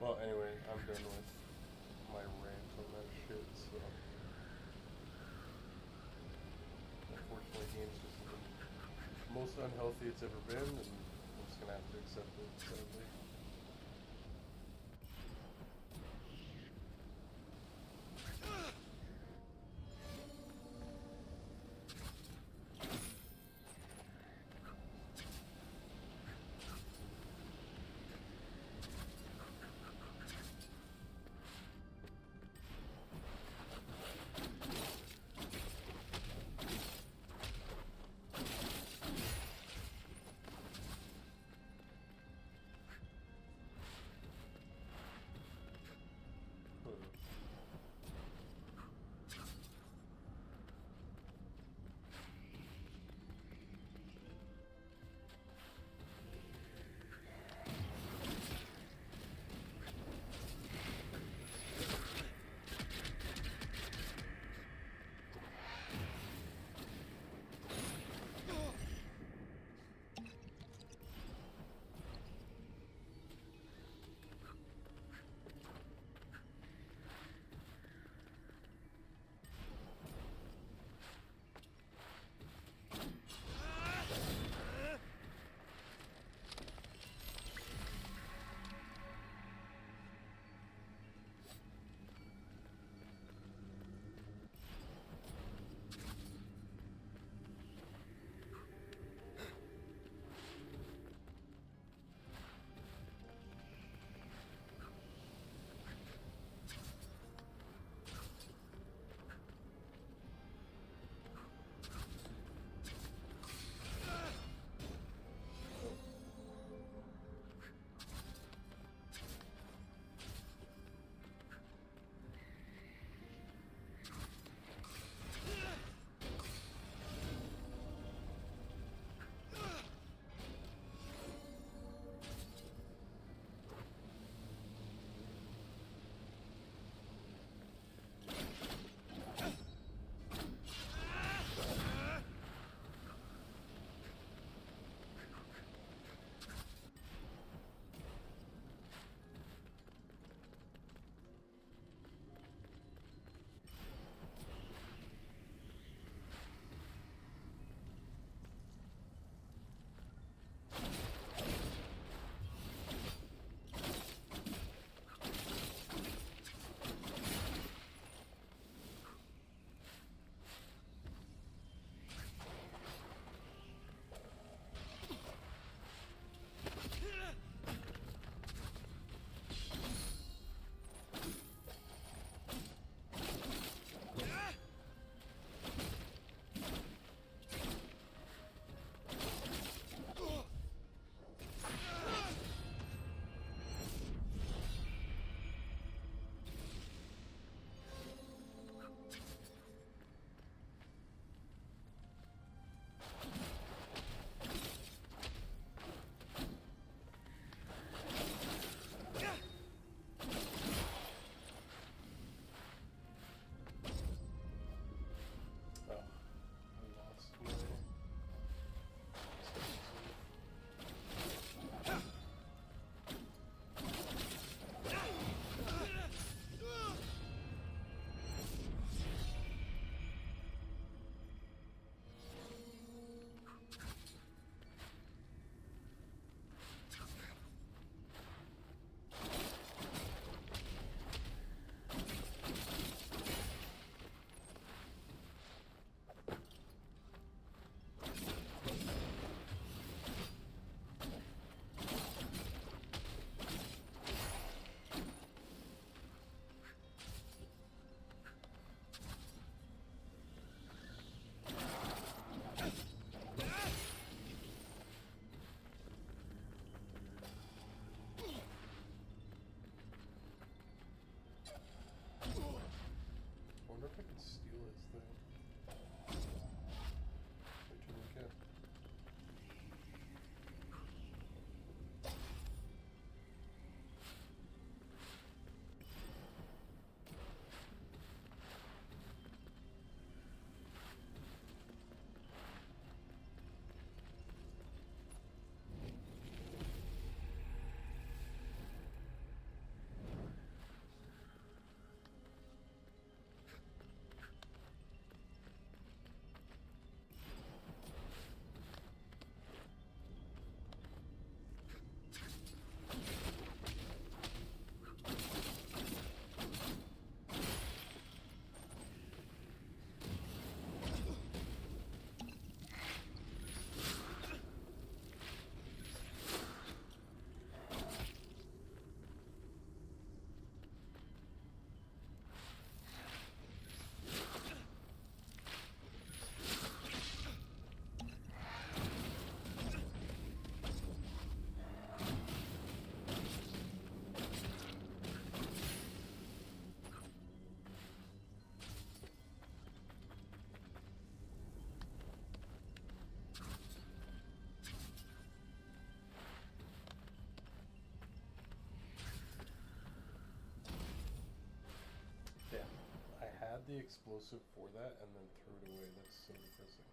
Well, anyway, I'm done with my rant on that shit, so. Unfortunately, the game's just the most unhealthy it's ever been, and I'm just gonna have to accept it, sadly. the explosive for that and then throw it away. That's so depressing.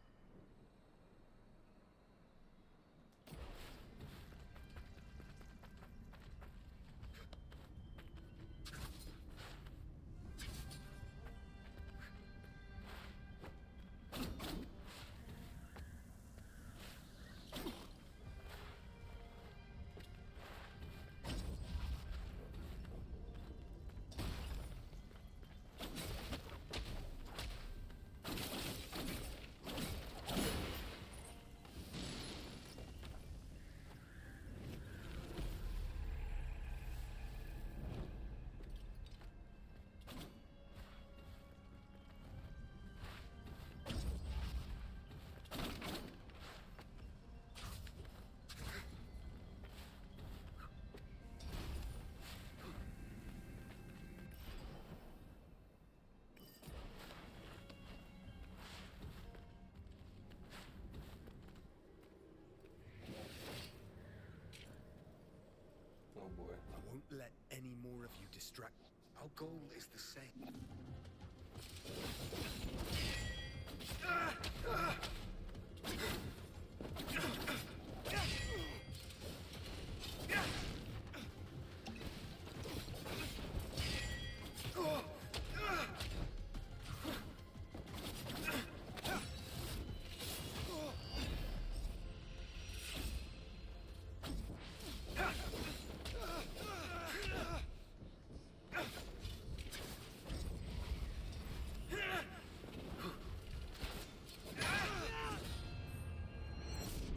Oh boy. I won't let any more of you distract. Our goal is the same.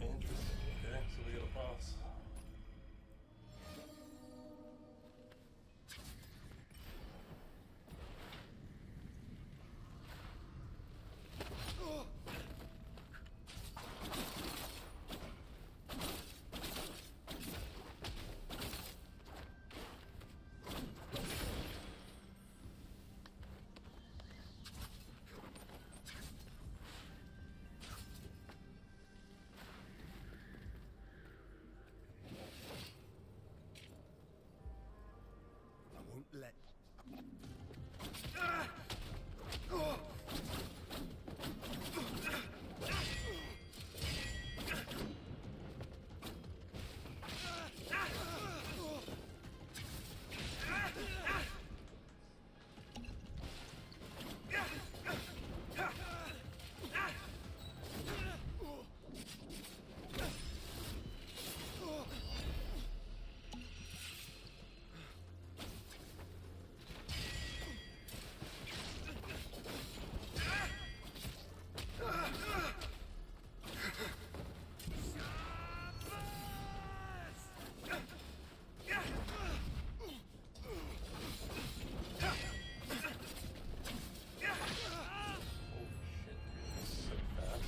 Interesting. Okay, so we got a boss. I won't let. Holy shit, dude. This is so fast.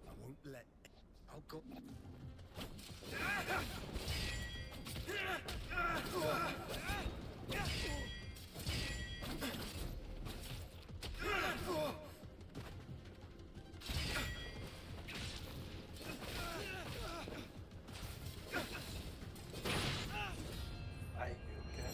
I won't let. I'll go. I okay.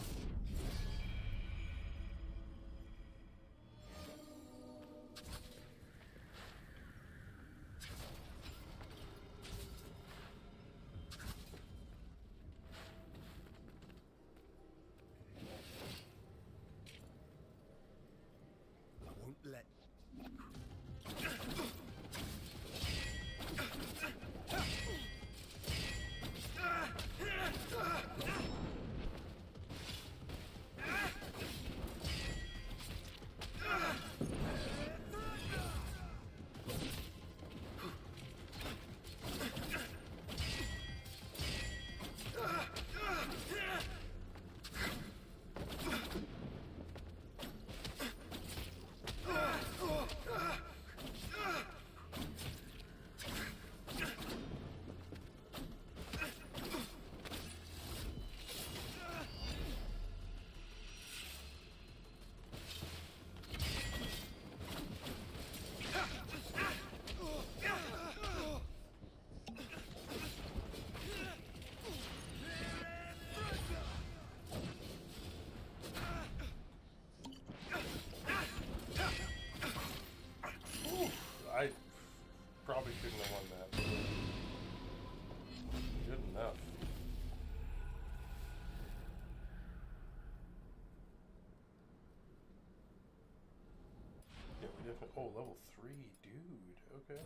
Oh, level 3, dude. Okay.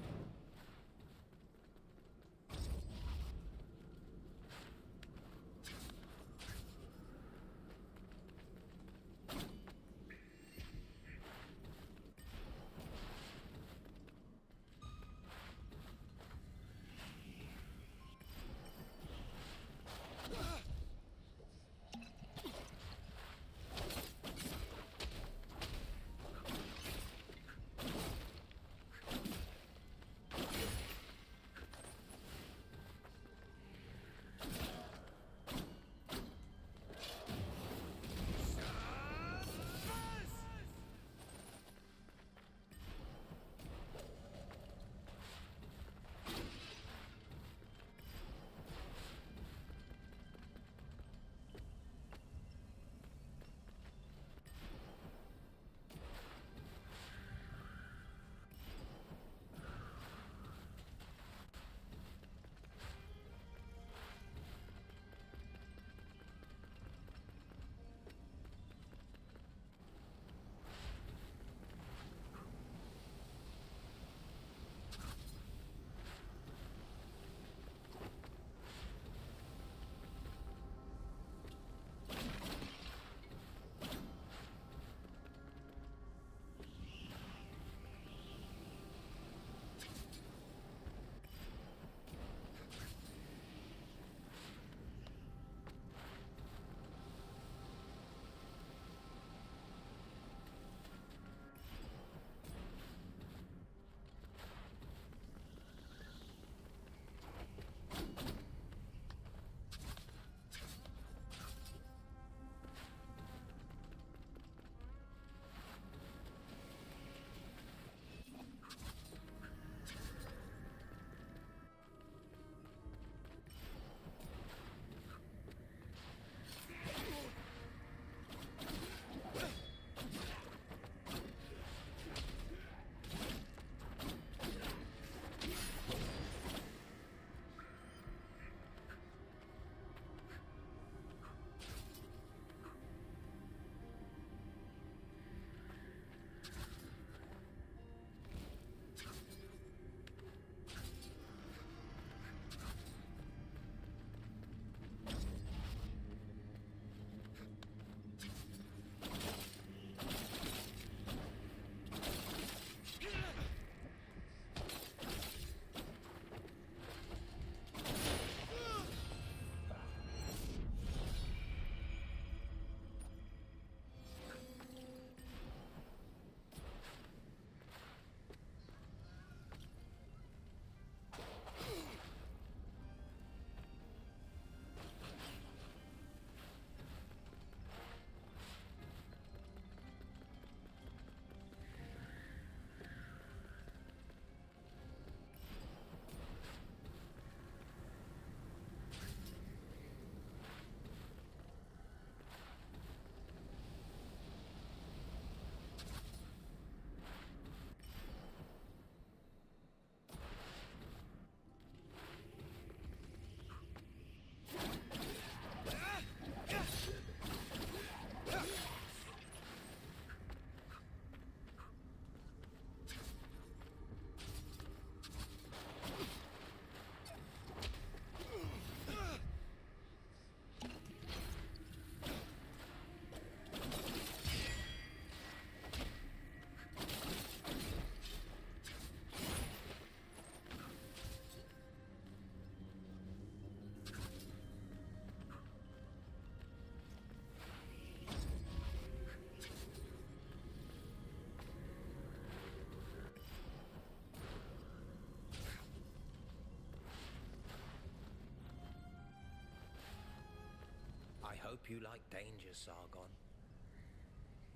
I hope you like danger, Sargon.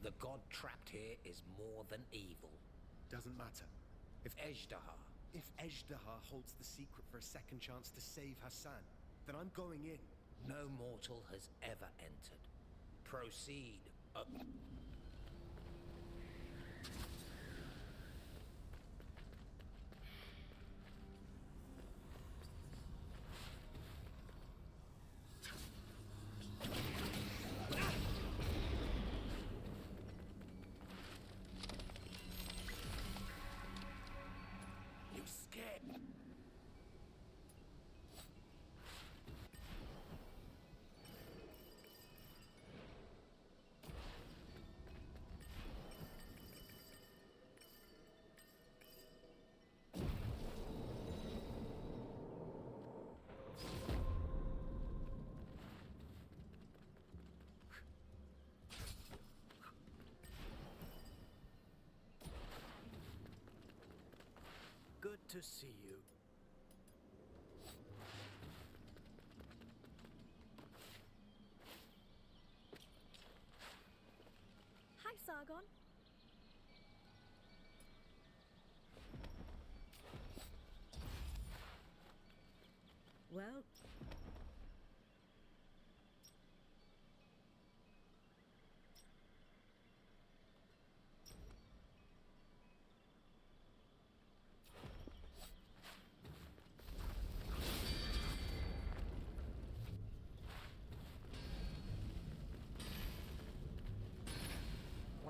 The god trapped here is more than evil. Doesn't matter. If Ejderha holds the secret for a second chance to save Hassan, then I'm going in. no mortal has ever entered. Proceed. to see you. Hi, Sargon. Well,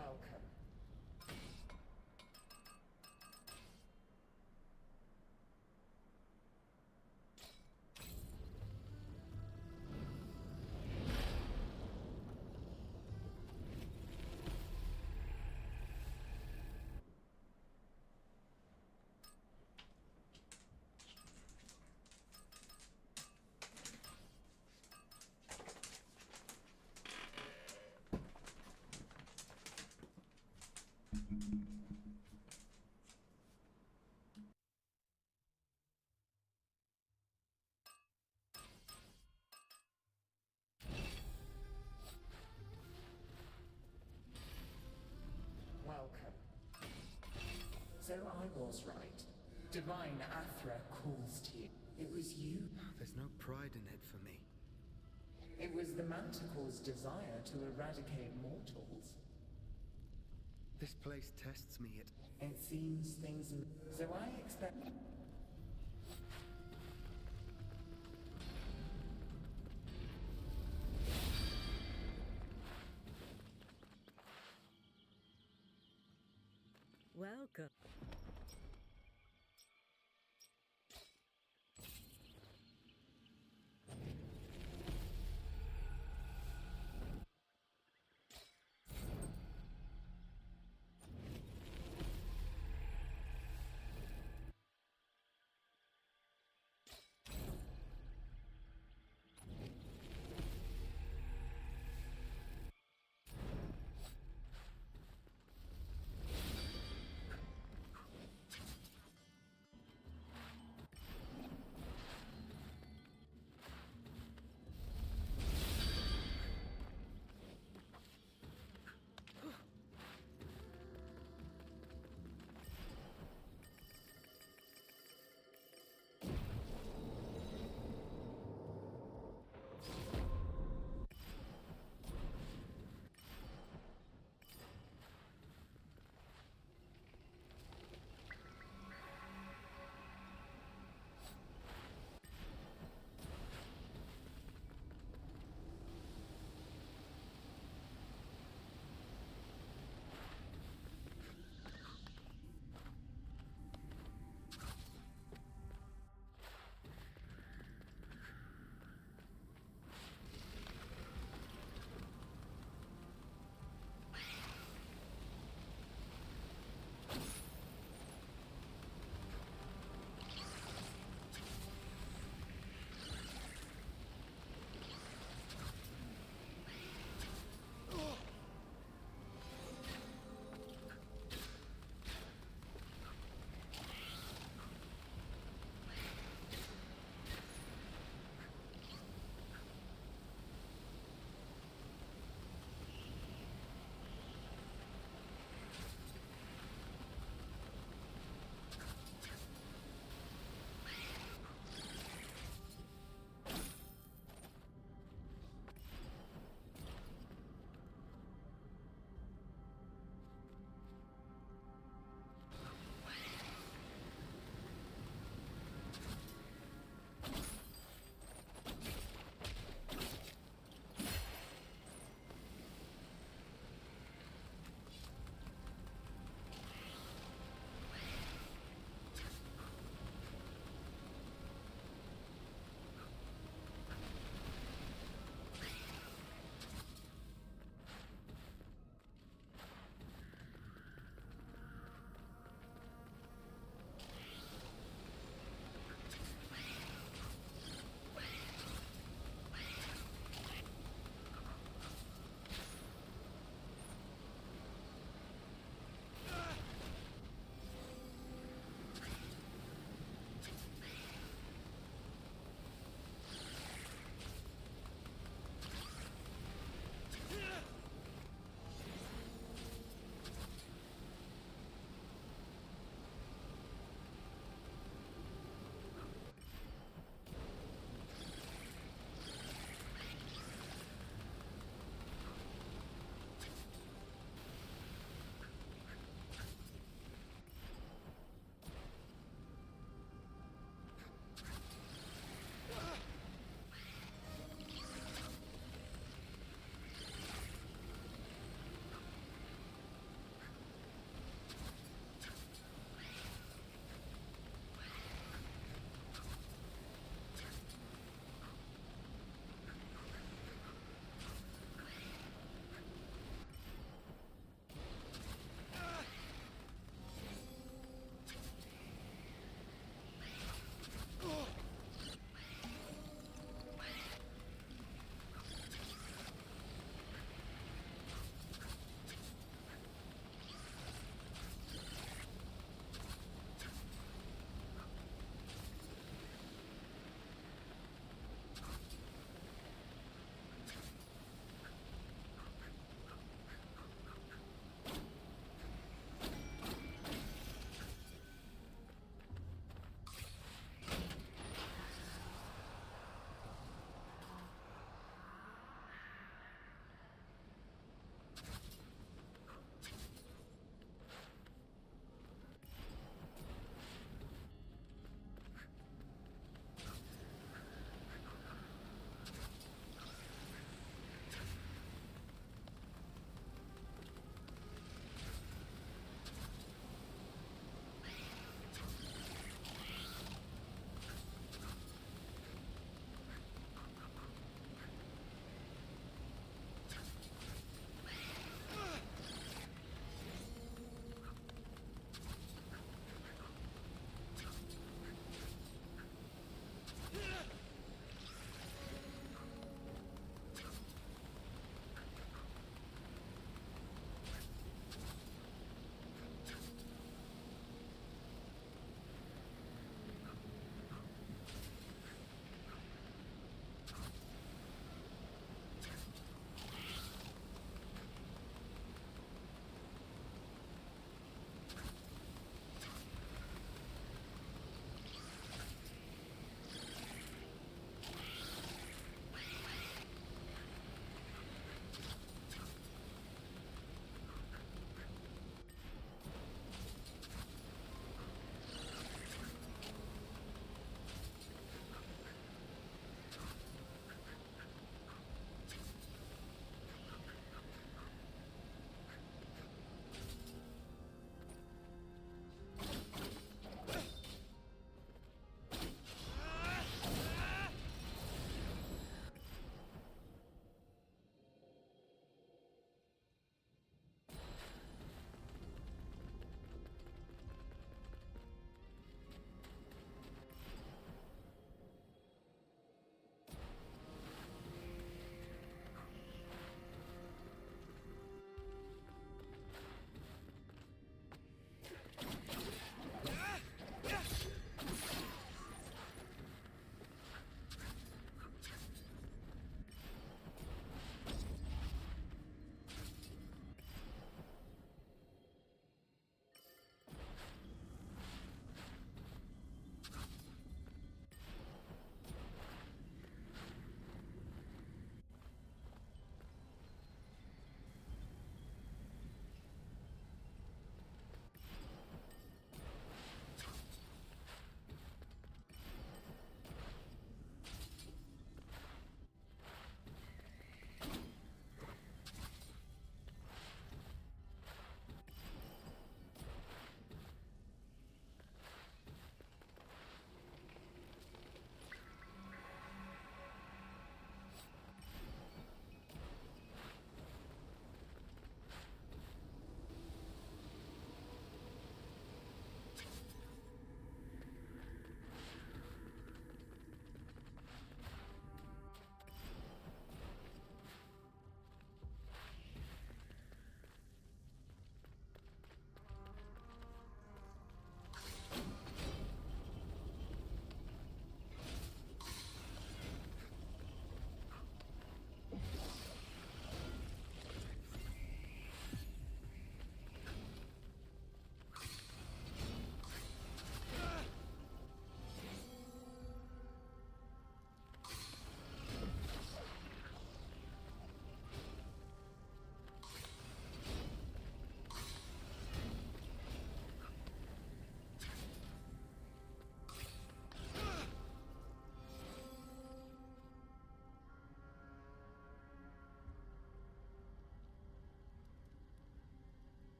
Welcome. Welcome. So I was right. Divine Athra calls to you. It was you. There's no pride in it for me. It was the Manticore's desire to eradicate mortals. This place tests me. It seems things... So I expect... welcome.